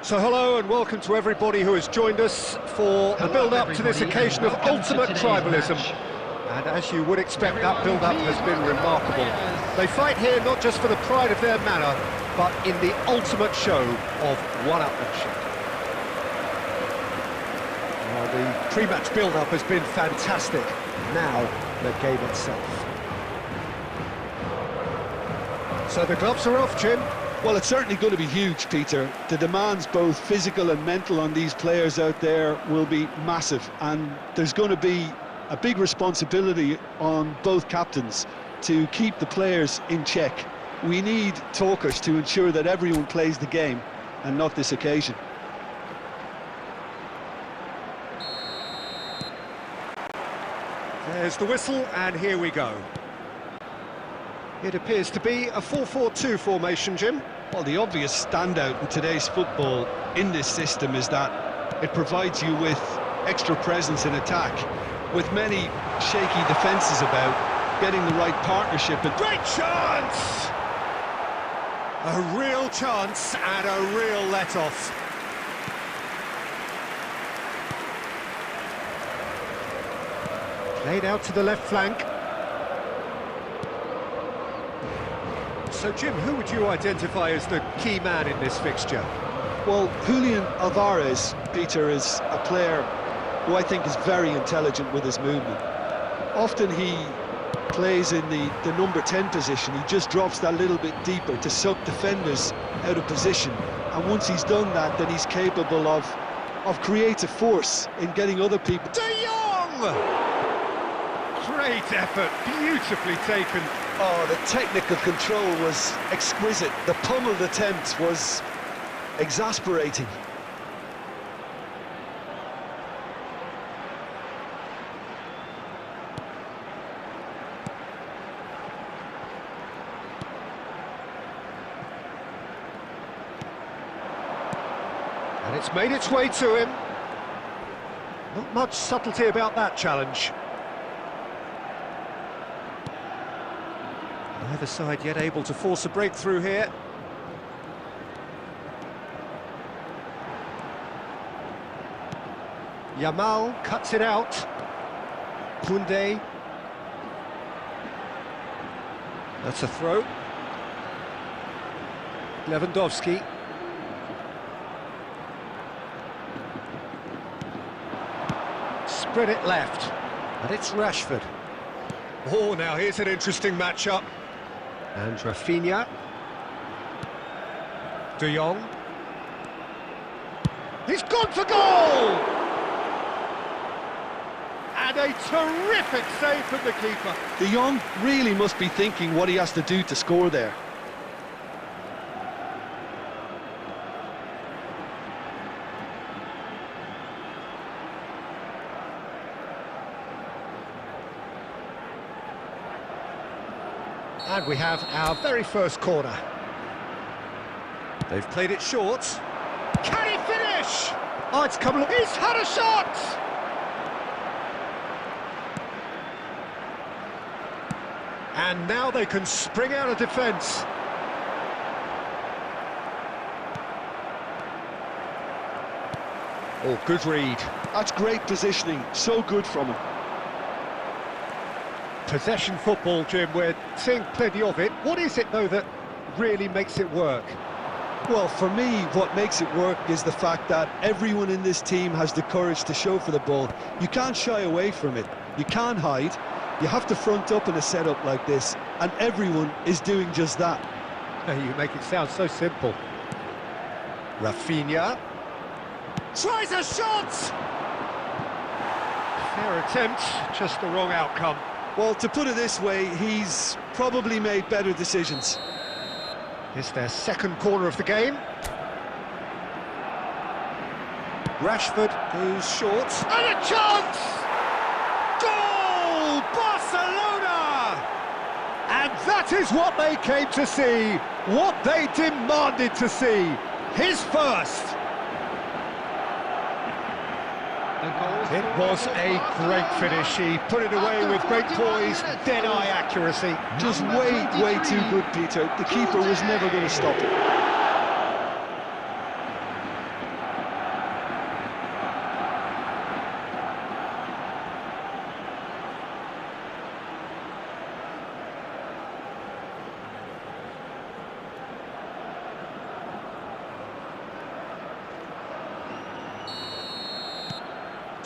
So hello and welcome to everybody who has joined us for the build-up to this occasion of ultimate tribalism. And as you would expect, that build-up has been remarkable. They fight here not just for the pride of their manor, but in the ultimate show of one-upmanship. Well, the pre-match build-up has been fantastic. Now, the game itself. So the gloves are off, Jim. Well, it's certainly going to be huge, Peter. The demands, both physical and mental, on these players out there will be massive, and there's going to be a big responsibility on both captains to keep the players in check. We need talkers to ensure that everyone plays the game and not this occasion. There's the whistle, and here we go. It appears to be a 4-4-2 formation, Jim. Well, the obvious standout in today's football in this system is that it provides you with extra presence in attack, with many shaky defences about, getting the right partnership. And great chance! A real chance and a real let-off. Played out to the left flank. So, Jim, who would you identify as the key man in this fixture? Well, Julian Alvarez, Peter, is a player who I think is very intelligent with his movement. Often he plays in the number 10 position. He just drops that little bit deeper to suck defenders out of position. And once he's done that, then he's capable of creative force in getting other people. De Jong! Great effort, beautifully taken. Oh, the technical control was exquisite. The pummeled attempt was exasperating. And it's made its way to him. Not much subtlety about that challenge. Neither side yet able to force a breakthrough here. Yamal cuts it out. Koundé. That's a throw. Lewandowski. Spread it left. And it's Rashford. Oh, now here's an interesting matchup. And Rafinha. De Jong. He's gone for goal! And a terrific save from the keeper. De Jong really must be thinking what he has to do to score there. And we have our very first corner. They've played it short. Can he finish? Oh, it's come. He's had a shot! And now they can spring out of defence. Oh, good read. That's great positioning, so good from him. Possession football, Jim, we're seeing plenty of it. What is it, though, that really makes it work? Well, for me, what makes it work is the fact that everyone in this team has the courage to show for the ball. You can't shy away from it. You can't hide. You have to front up in a setup like this, and everyone is doing just that. You make it sound so simple. Rafinha tries a shot! Fair attempt, just the wrong outcome. Well, to put it this way, he's probably made better decisions. It's their second corner of the game. Rashford goes short. And a chance! Goal! Barcelona! And that is what they came to see, what they demanded to see. His first. It was a great finish. He put it away with great poise, dead-eye accuracy. Just way too good, Peter. The keeper was never going to stop it.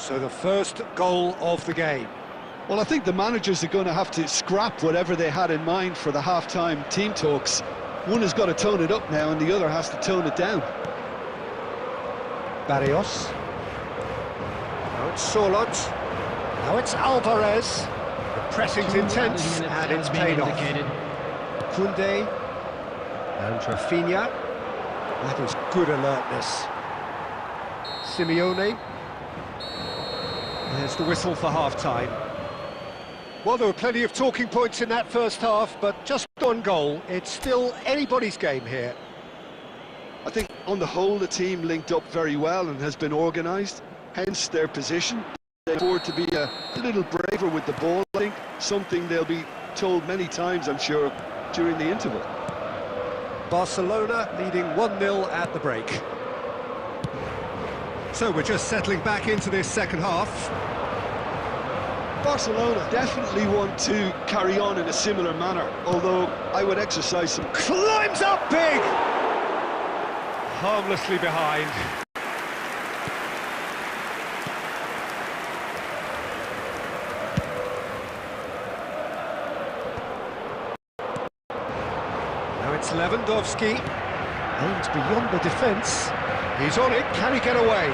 So the first goal of the game. Well, I think the managers are going to have to scrap whatever they had in mind for the half-time team talks. One has got to tone it up now and the other has to tone it down. Barrios. Now it's Sorloth. Now it's Alvarez. The pressing's intense and it's paid off. Koundé and Rafinha. That is good alertness. Simeone. There's the whistle for half-time. Well, there were plenty of talking points in that first half, but just one goal. It's still anybody's game here. I think on the whole the team linked up very well and has been organised, hence their position. They afford to be a little braver with the ball, I think, something they'll be told many times, I'm sure, during the interval. Barcelona leading 1-0 at the break. So we're just settling back into this second half. Barcelona definitely want to carry on in a similar manner, although I would exercise some... Climbs up big! Harmlessly behind. Now it's Lewandowski. Aims beyond the defence. He's on it, can he get away?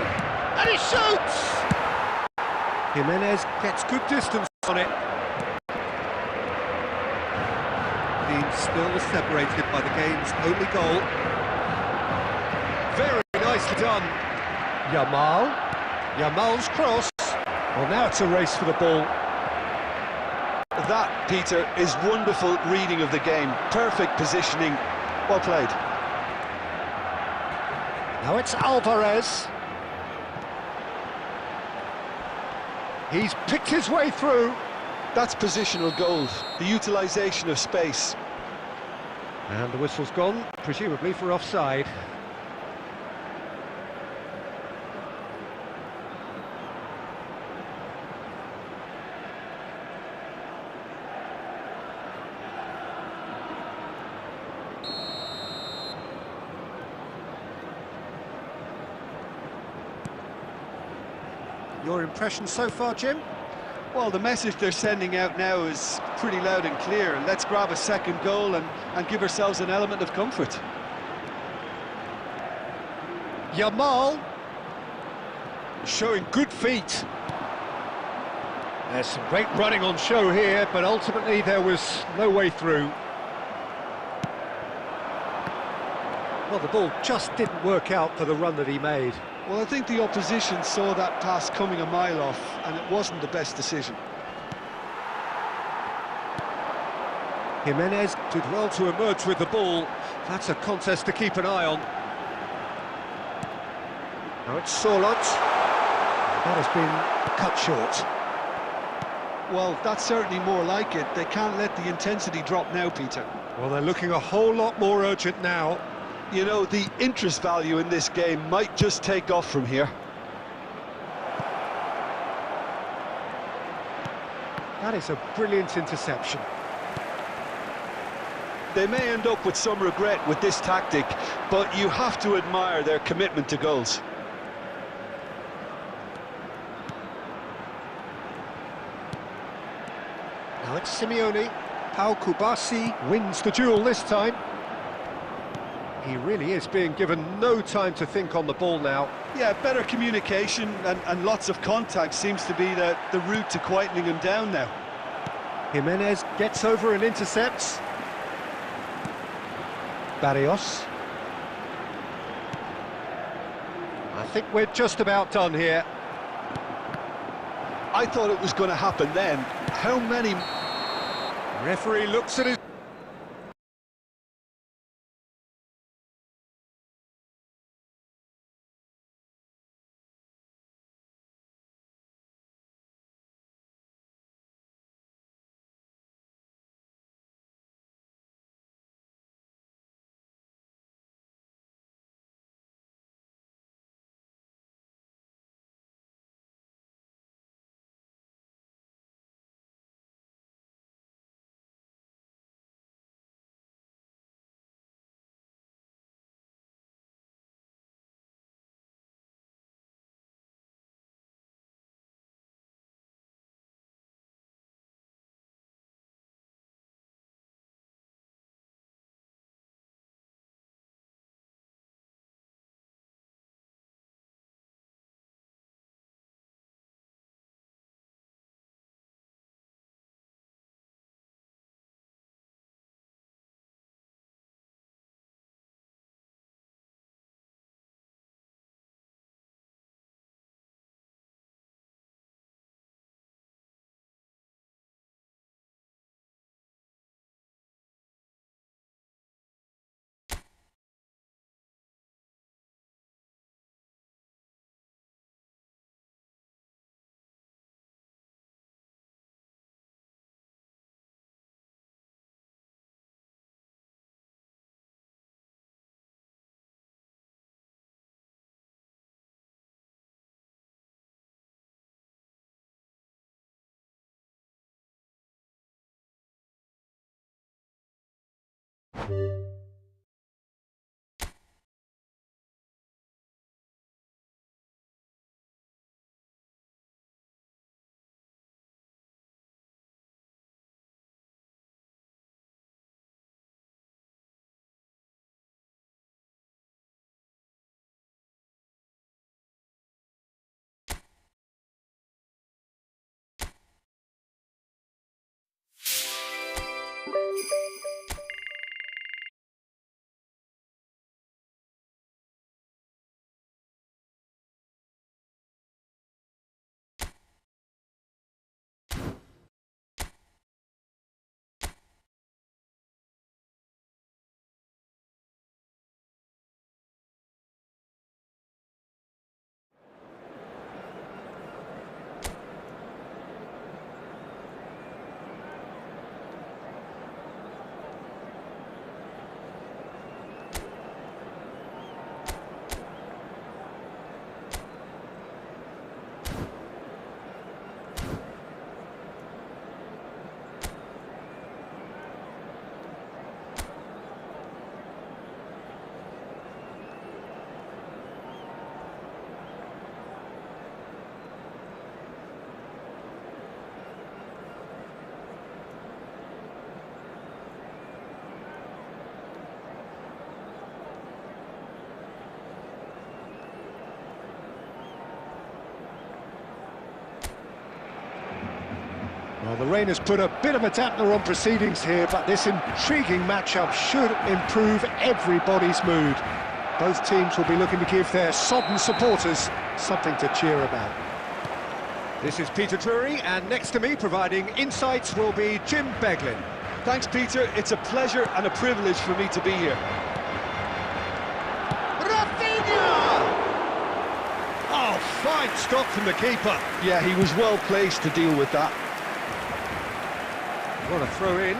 And he shoots! Jimenez gets good distance on it. Being still separated by the game's only goal. Very nicely done. Yamal's cross. Well, now it's a race for the ball. That, Peter, is wonderful reading of the game. Perfect positioning. Well played. Now it's Alvarez. He's picked his way through. That's positional goals, the utilisation of space. And the whistle's gone, presumably for offside. Your impression so far, Jim? Well, the message they're sending out now is pretty loud and clear. Let's grab a second goal and give ourselves an element of comfort. Yamal showing good feet. There's some great running on show here, but ultimately there was no way through. Well, the ball just didn't work out for the run that he made. Well, I think the opposition saw that pass coming a mile off, and it wasn't the best decision. Jimenez did well to emerge with the ball. That's a contest to keep an eye on. Now it's Sorloth. That has been cut short. Well, that's certainly more like it. They can't let the intensity drop now, Peter. Well, they're looking a whole lot more urgent now. You know, the interest value in this game might just take off from here. That is a brilliant interception. They may end up with some regret with this tactic, but you have to admire their commitment to goals. Now it's Simeone. Pau Kubasi wins the duel this time. He really is being given no time to think on the ball now. Yeah, better communication and lots of contact seems to be the route to quietening him down now. Jimenez gets over and intercepts. Barrios. I think we're just about done here. I thought it was going to happen then. How many... Referee looks at his... Well, the rain has put a bit of a dampener on proceedings here, but this intriguing matchup should improve everybody's mood. Both teams will be looking to give their sodden supporters something to cheer about. This is Peter Drury, and next to me providing insights will be Jim Beglin. Thanks, Peter. It's a pleasure and a privilege for me to be here. Oh, fine stop from the keeper. Yeah, he was well placed to deal with that. What a throw in.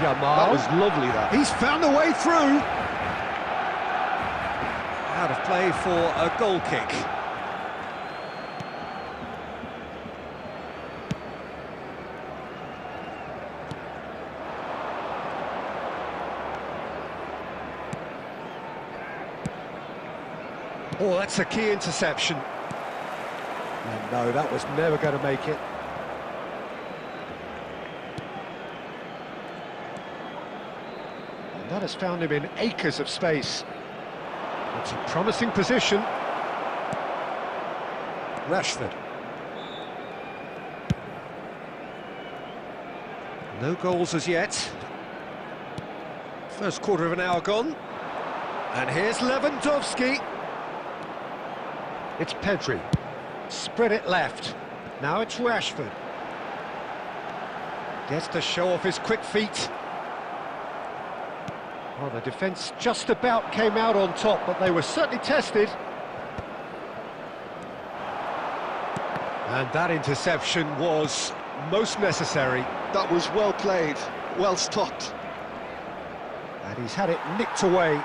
Yamal. That was lovely, that. He's found a way through. Out of play for a goal kick. Oh, that's a key interception. And no, that was never going to make it. And that has found him in acres of space. It's a promising position. Rashford. No goals as yet. First quarter of an hour gone. And here's Lewandowski. It's Pedri. Spread it left. Now it's Rashford. Gets to show off his quick feet. Well, the defence just about came out on top, but they were certainly tested. And that interception was most necessary. That was well played, well stopped. And he's had it nicked away.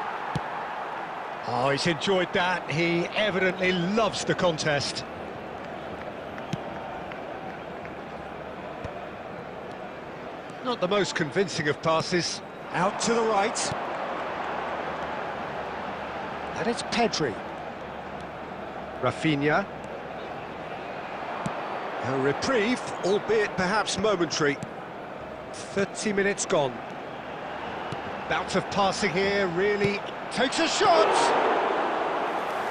Oh, he's enjoyed that. He evidently loves the contest. Not the most convincing of passes. Out to the right. And it's Pedri. Rafinha. A reprieve, albeit perhaps momentary. 30 minutes gone. Bout of passing here, really takes a shot!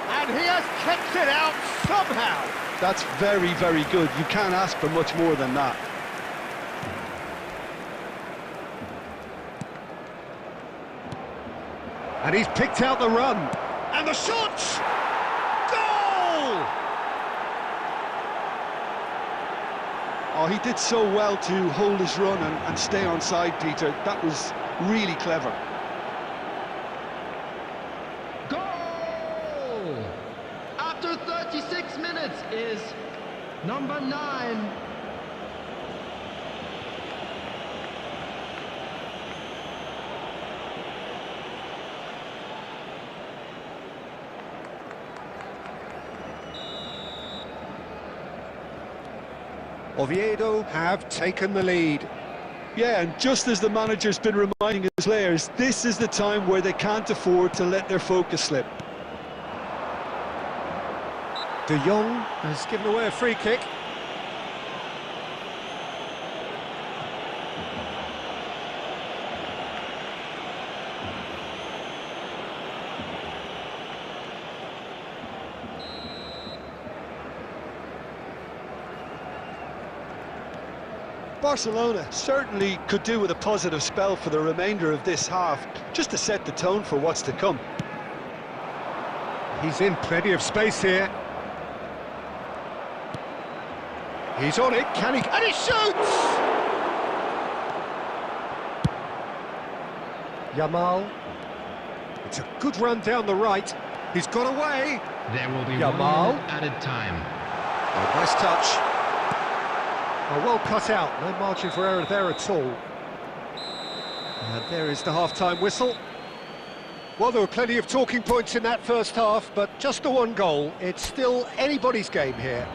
And he has kept it out somehow! That's very, very good. You can't ask for much more than that. And he's picked out the run. And the shot! Goal! Oh, he did so well to hold his run and stay on side, Peter. That was really clever. Goal! After 36 minutes is number 9. Oviedo have taken the lead. Yeah, and just as the manager's been reminding his players, this is the time where they can't afford to let their focus slip. De Jong has given away a free kick. Barcelona certainly could do with a positive spell for the remainder of this half, just to set the tone for what's to come. He's in plenty of space here. He's on it, can he? And he shoots! Yamal. It's a good run down the right. He's got away. There will be Yamal. 1 minute added time. Oh, nice touch. Oh, well cut out. No margin for error there at all. And there is the half-time whistle. Well, there were plenty of talking points in that first half, but just the one goal. It's still anybody's game here.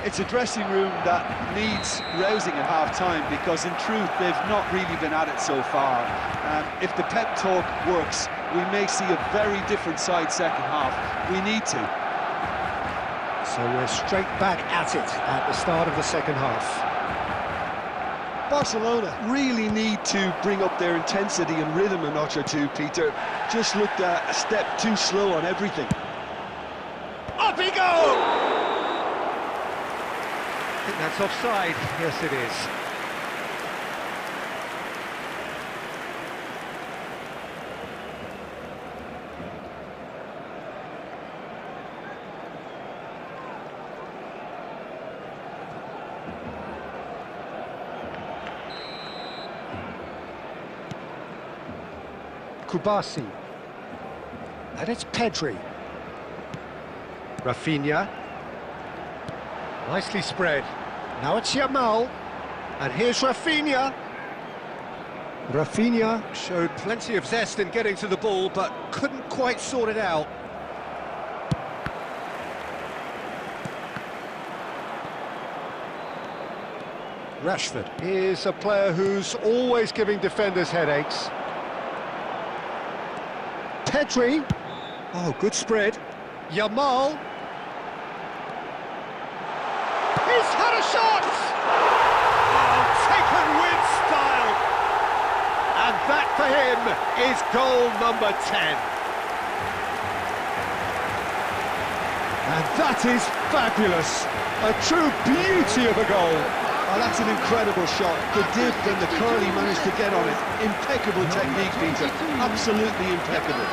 It's a dressing room that needs rousing at half-time, because in truth they've not really been at it so far. If the pep talk works, we may see a very different side second half. We need to. So we're straight back at it at the start of the second half. Barcelona really need to bring up their intensity and rhythm a notch or two, Peter. Just looked a step too slow on everything. Up he goes! I think that's offside. Yes, it is. Kubasi. And it's Pedri. Rafinha. Nicely spread. Now it's Yamal. And here's Rafinha. Rafinha showed plenty of zest in getting to the ball, but couldn't quite sort it out. Rashford is a player who's always giving defenders headaches. Pedri. Oh, good spread. Yamal. He's had a shot! Oh, taken with style. And that for him is goal number 10. And that is fabulous. A true beauty of a goal. Oh, that's an incredible shot. The dip and the curl he managed to get on it. Impeccable technique, Peter. Absolutely impeccable.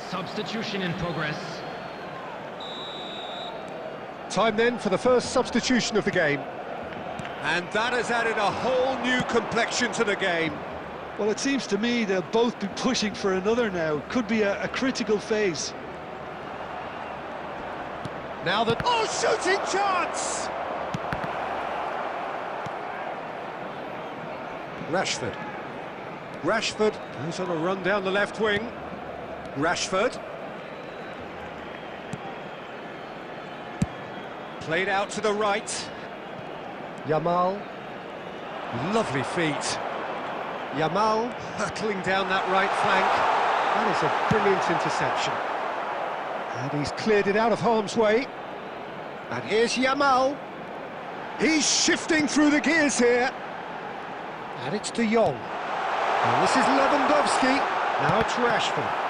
Substitution in progress. Time then for the first substitution of the game. And that has added a whole new complexion to the game. Well, it seems to me they'll both be pushing for another now. Could be a critical phase. Now that... Oh, shooting chance! Rashford. Rashford goes on a run down the left wing. Rashford. Played out to the right. Yamal. Lovely feet. Yamal hurtling down that right flank. That is a brilliant interception. And he's cleared it out of harm's way. And here's Yamal. He's shifting through the gears here. And it's De Jong. And this is Lewandowski. Now it's Rashford.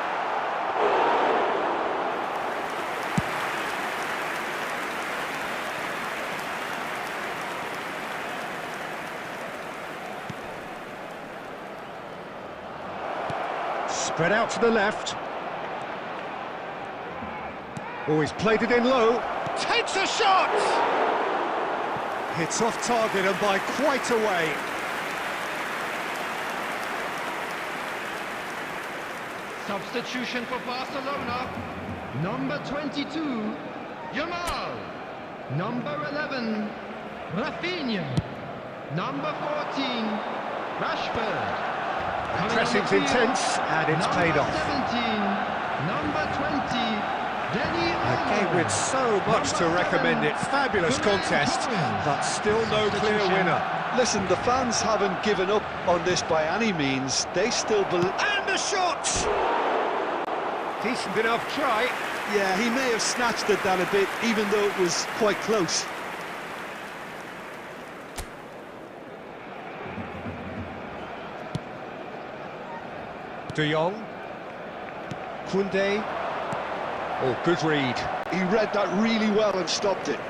Spread out to the left. Oh, he's played it in low. Takes a shot! It's off target and by quite a way. Substitution for Barcelona. Number 22, Yamal. Number 11, Rafinha. Number 14, Rashford. Pressing's intense, and it's paid off. 17, number 20, Denny. A game with so much to recommend it. Fabulous contest, but still no clear winner. Listen, the fans haven't given up on this by any means. They still believe... And the shot! Decent enough try. Yeah, he may have snatched it down a bit, even though it was quite close. De Jong. Koundé. Oh, good read. He read that really well and stopped it.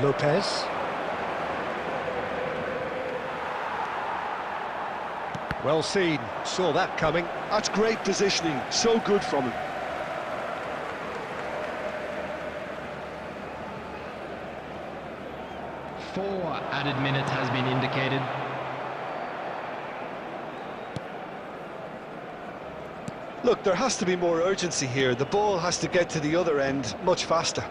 Lopez. Well seen, saw that coming. That's great positioning, so good from him. Four added minutes has been indicated. Look, there has to be more urgency here. The ball has to get to the other end much faster.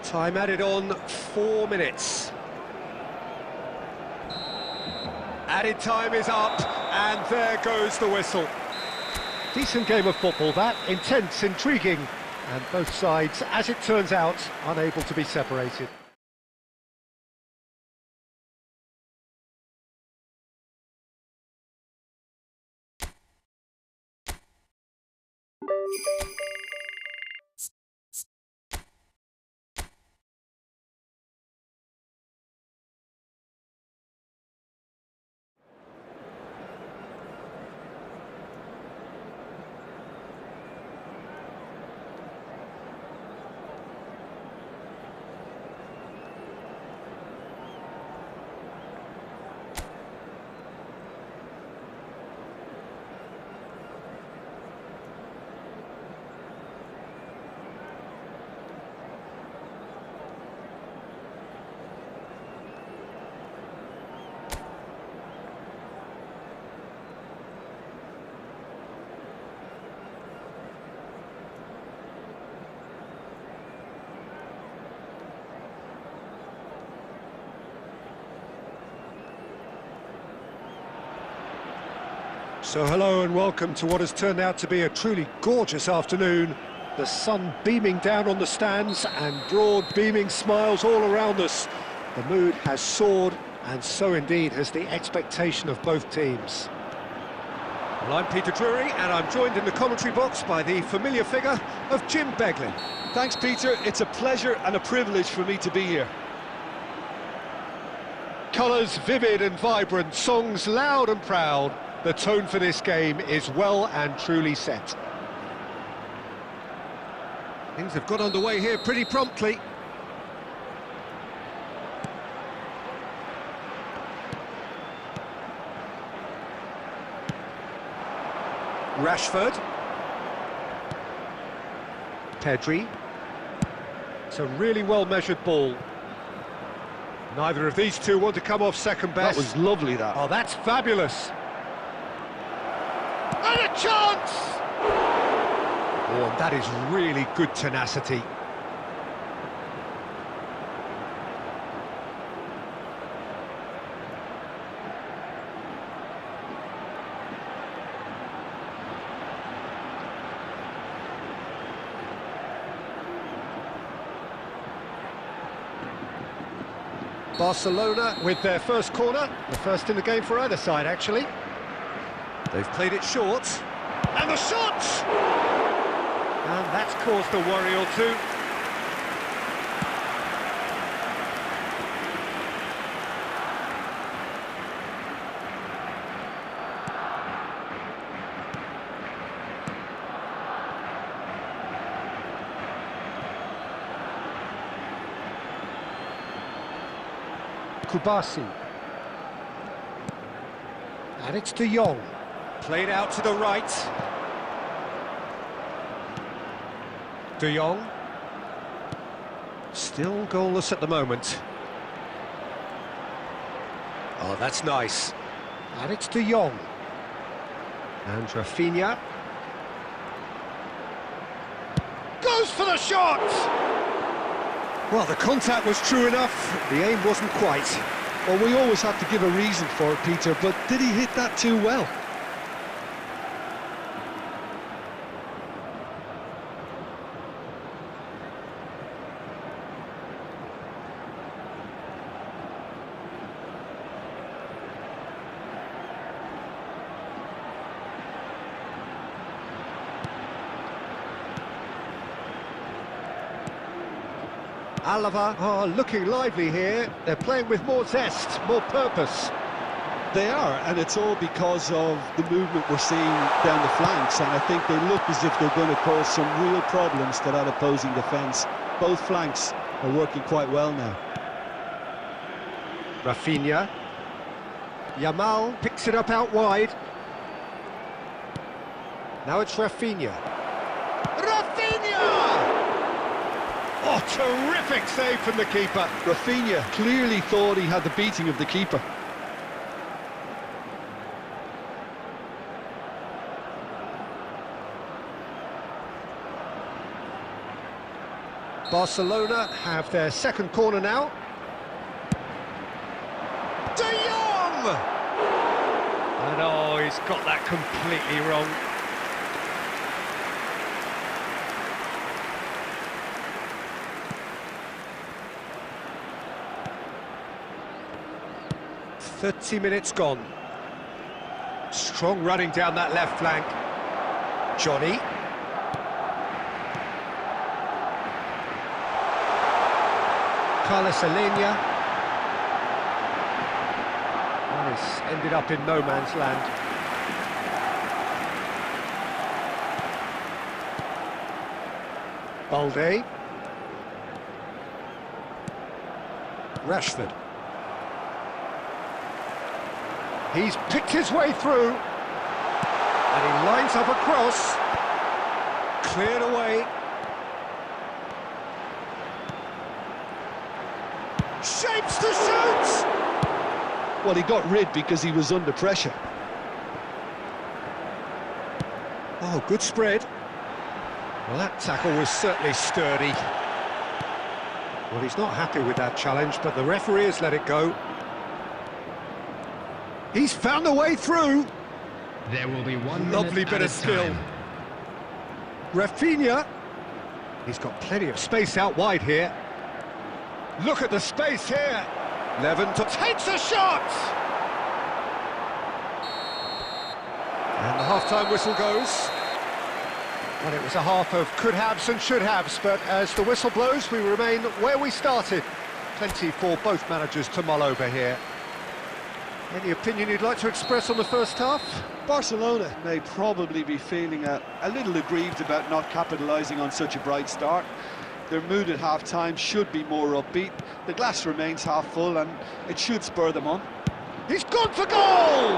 Time added on, 4 minutes. Added time is up, and there goes the whistle. Decent game of football that, intense, intriguing, and both sides, as it turns out, unable to be separated. So hello and welcome to what has turned out to be a truly gorgeous afternoon. The sun beaming down on the stands and broad beaming smiles all around us. The mood has soared, and so indeed has the expectation of both teams. Well, I'm Peter Drury, and I'm joined in the commentary box by the familiar figure of Jim Beglin. Thanks, Peter. It's a pleasure and a privilege for me to be here. Colours vivid and vibrant, songs loud and proud. The tone for this game is well and truly set. Things have got underway here pretty promptly. Rashford. Pedri. It's a really well-measured ball. Neither of these two want to come off second best. That was lovely, that. Oh, that's fabulous. And a chance! Oh, and that is really good tenacity. Barcelona with their first corner, the first in the game for either side, actually. They've played it short, and the shot! And that's caused a worry or two. Kubasi. And it's De Jong. Played out to the right. De Jong. Still goalless at the moment. Oh, that's nice. And it's De Jong. And Rafinha. Goes for the shot! Well, the contact was true enough, the aim wasn't quite. Well, we always have to give a reason for it, Peter, but did he hit that too well? Alava are looking lively here. They're playing with more zest, more purpose. They are, and it's all because of the movement we're seeing down the flanks, and I think they look as if they're going to cause some real problems to that opposing defence. Both flanks are working quite well now. Rafinha. Yamal picks it up out wide. Now it's Rafinha. Rafinha! Oh, terrific save from the keeper. Rafinha clearly thought he had the beating of the keeper. Barcelona have their second corner now. De Jong! And oh, he's got that completely wrong. "30 minutes gone. Strong running down that left flank. Johnny. Carlos Alenia. And it's ended up in no man's land. Balde. Rashford. He's picked his way through. And he lines up a cross. Cleared away. Shapes to shoot! Well, he got rid because he was under pressure. Oh, good spread. Well, that tackle was certainly sturdy. Well, he's not happy with that challenge, but the referee has let it go. He's found a way through. There will be 1 Lovely minute bit of added skill. time. Rafinha. He's got plenty of space out wide here. Look at the space here. Levin takes a shot! And the half-time whistle goes. Well, it was a half of could-haves and should-haves, but as the whistle blows, we remain where we started. Plenty for both managers to mull over here. Any opinion you'd like to express on the first half? Barcelona may probably be feeling a little aggrieved about not capitalising on such a bright start. Their mood at half-time should be more upbeat. The glass remains half full and it should spur them on. He's gone for goal!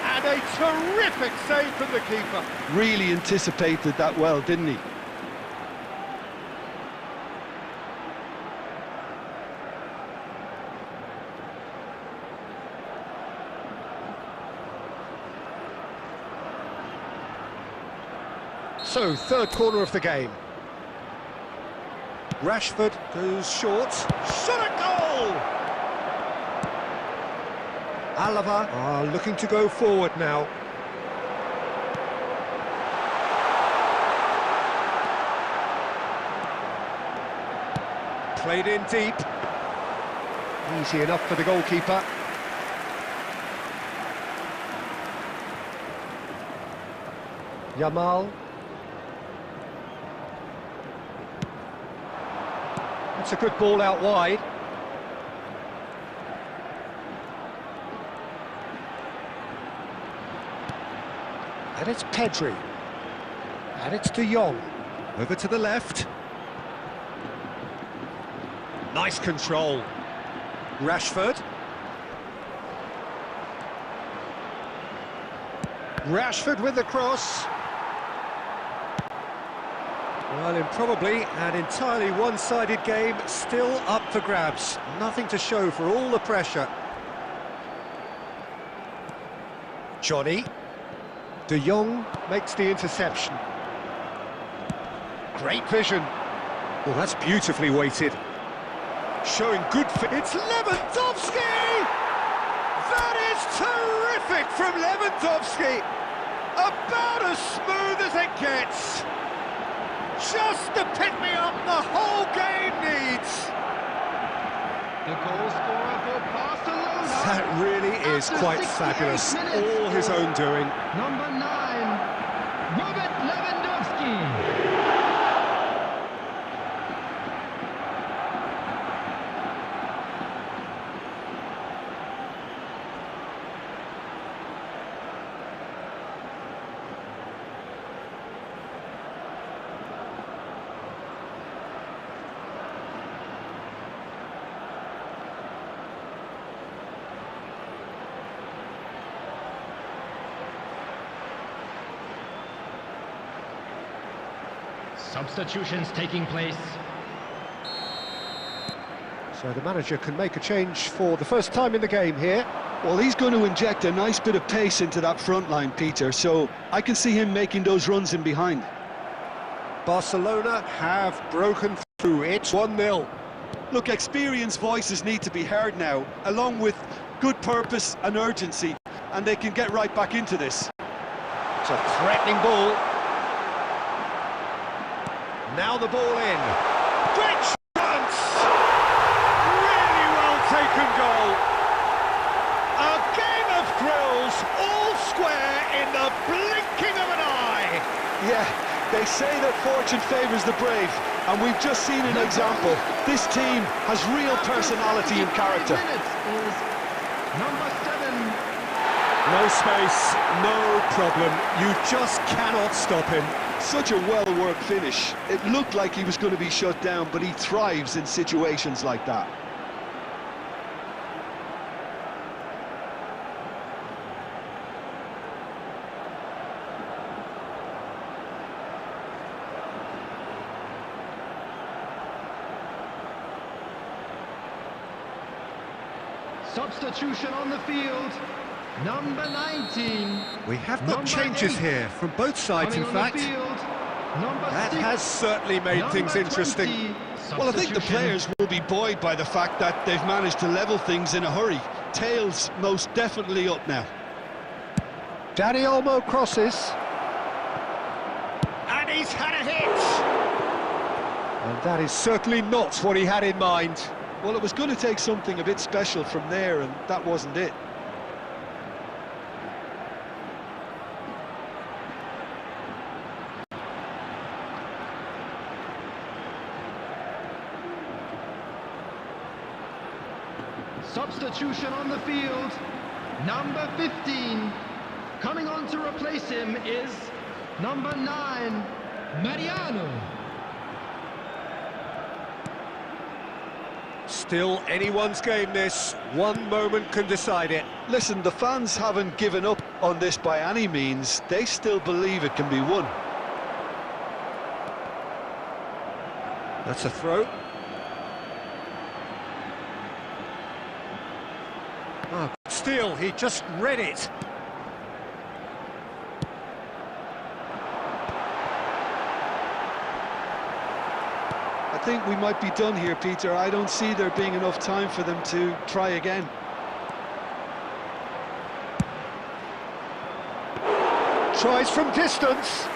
And a terrific save from the keeper. Really anticipated that well, didn't he? So, third corner of the game. Rashford goes short. Shot at goal! Alava are looking to go forward now. Played in deep. Easy enough for the goalkeeper. Yamal. That's a good ball out wide. And it's Pedri. And it's De Jong. Over to the left. Nice control. Rashford. Rashford with the cross. Well, in probably an entirely one-sided game, still up for grabs. Nothing to show for all the pressure. Johnny. De Jong makes the interception. Great vision. Well, that's beautifully weighted. Showing good fit. It's Lewandowski! That is terrific from Lewandowski! About as smooth as it gets. Just the pick-me-up the whole game needs. The goal scorer for Barcelona. That really is quite fabulous. All his own doing. Number 9, Robert Lewandowski. Substitutions taking place. So the manager can make a change for the first time in the game here. Well, he's going to inject a nice bit of pace into that front line, Peter, so I can see him making those runs in behind. Barcelona have broken through. It's 1-0. Look, experienced voices need to be heard now, along with good purpose and urgency, and they can get right back into this. It's a threatening ball. Now the ball in. Great chance! Really well taken goal. A game of thrills, all square in the blinking of an eye. Yeah, they say that fortune favours the brave, and we've just seen an example. This team has real personality and character. Is number 7. No space, no problem. You just cannot stop him. Such a well-worked finish. It looked like he was going to be shut down, but he thrives in situations like that. Substitution on the field. Number 19. We have got Number changes 8. here from both sides, Coming in on fact. the field. Number That 6. has certainly made Number things interesting. 20. Well, I think the Substitution. players will be buoyed by the fact that they've managed to level things in a hurry. Tails most definitely up now. Danny Olmo crosses. And he's had a hit! And that is certainly not what he had in mind. Well, it was going to take something a bit special from there, and that wasn't it. Substitution on the field. Number 15. Coming on to replace him is number 9, Mariano. Still anyone's game, this. One moment can decide it. Listen, the fans haven't given up on this by any means. They still believe it can be won. That's a throw. Oh, still, he just read it. I think we might be done here, Peter. I don't see there being enough time for them to try again. Tries from distance.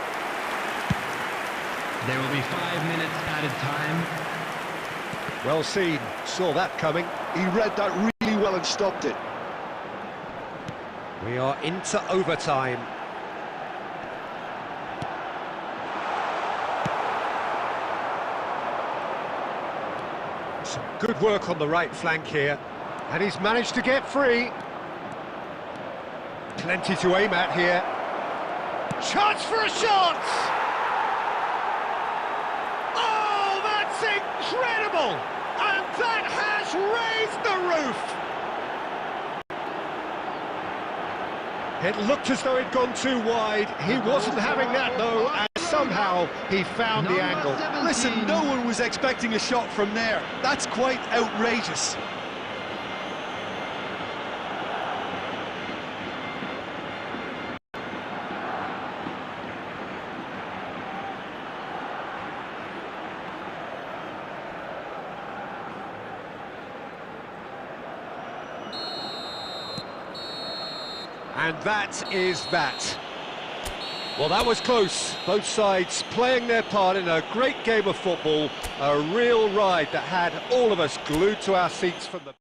There will be 5 minutes added time. Well seen, saw that coming. He read that really well and stopped it. We are into overtime. Some good work on the right flank here. And he's managed to get free. Plenty to aim at here. Chance for a shot! Oh, that's incredible! And that has raised the roof! It looked as though it'd gone too wide. He wasn't having that, though, and somehow he found the angle. Listen, no one was expecting a shot from there. That's quite outrageous. And that is that. Well, that was close. Both sides playing their part in a great game of football. A real ride that had all of us glued to our seats from the...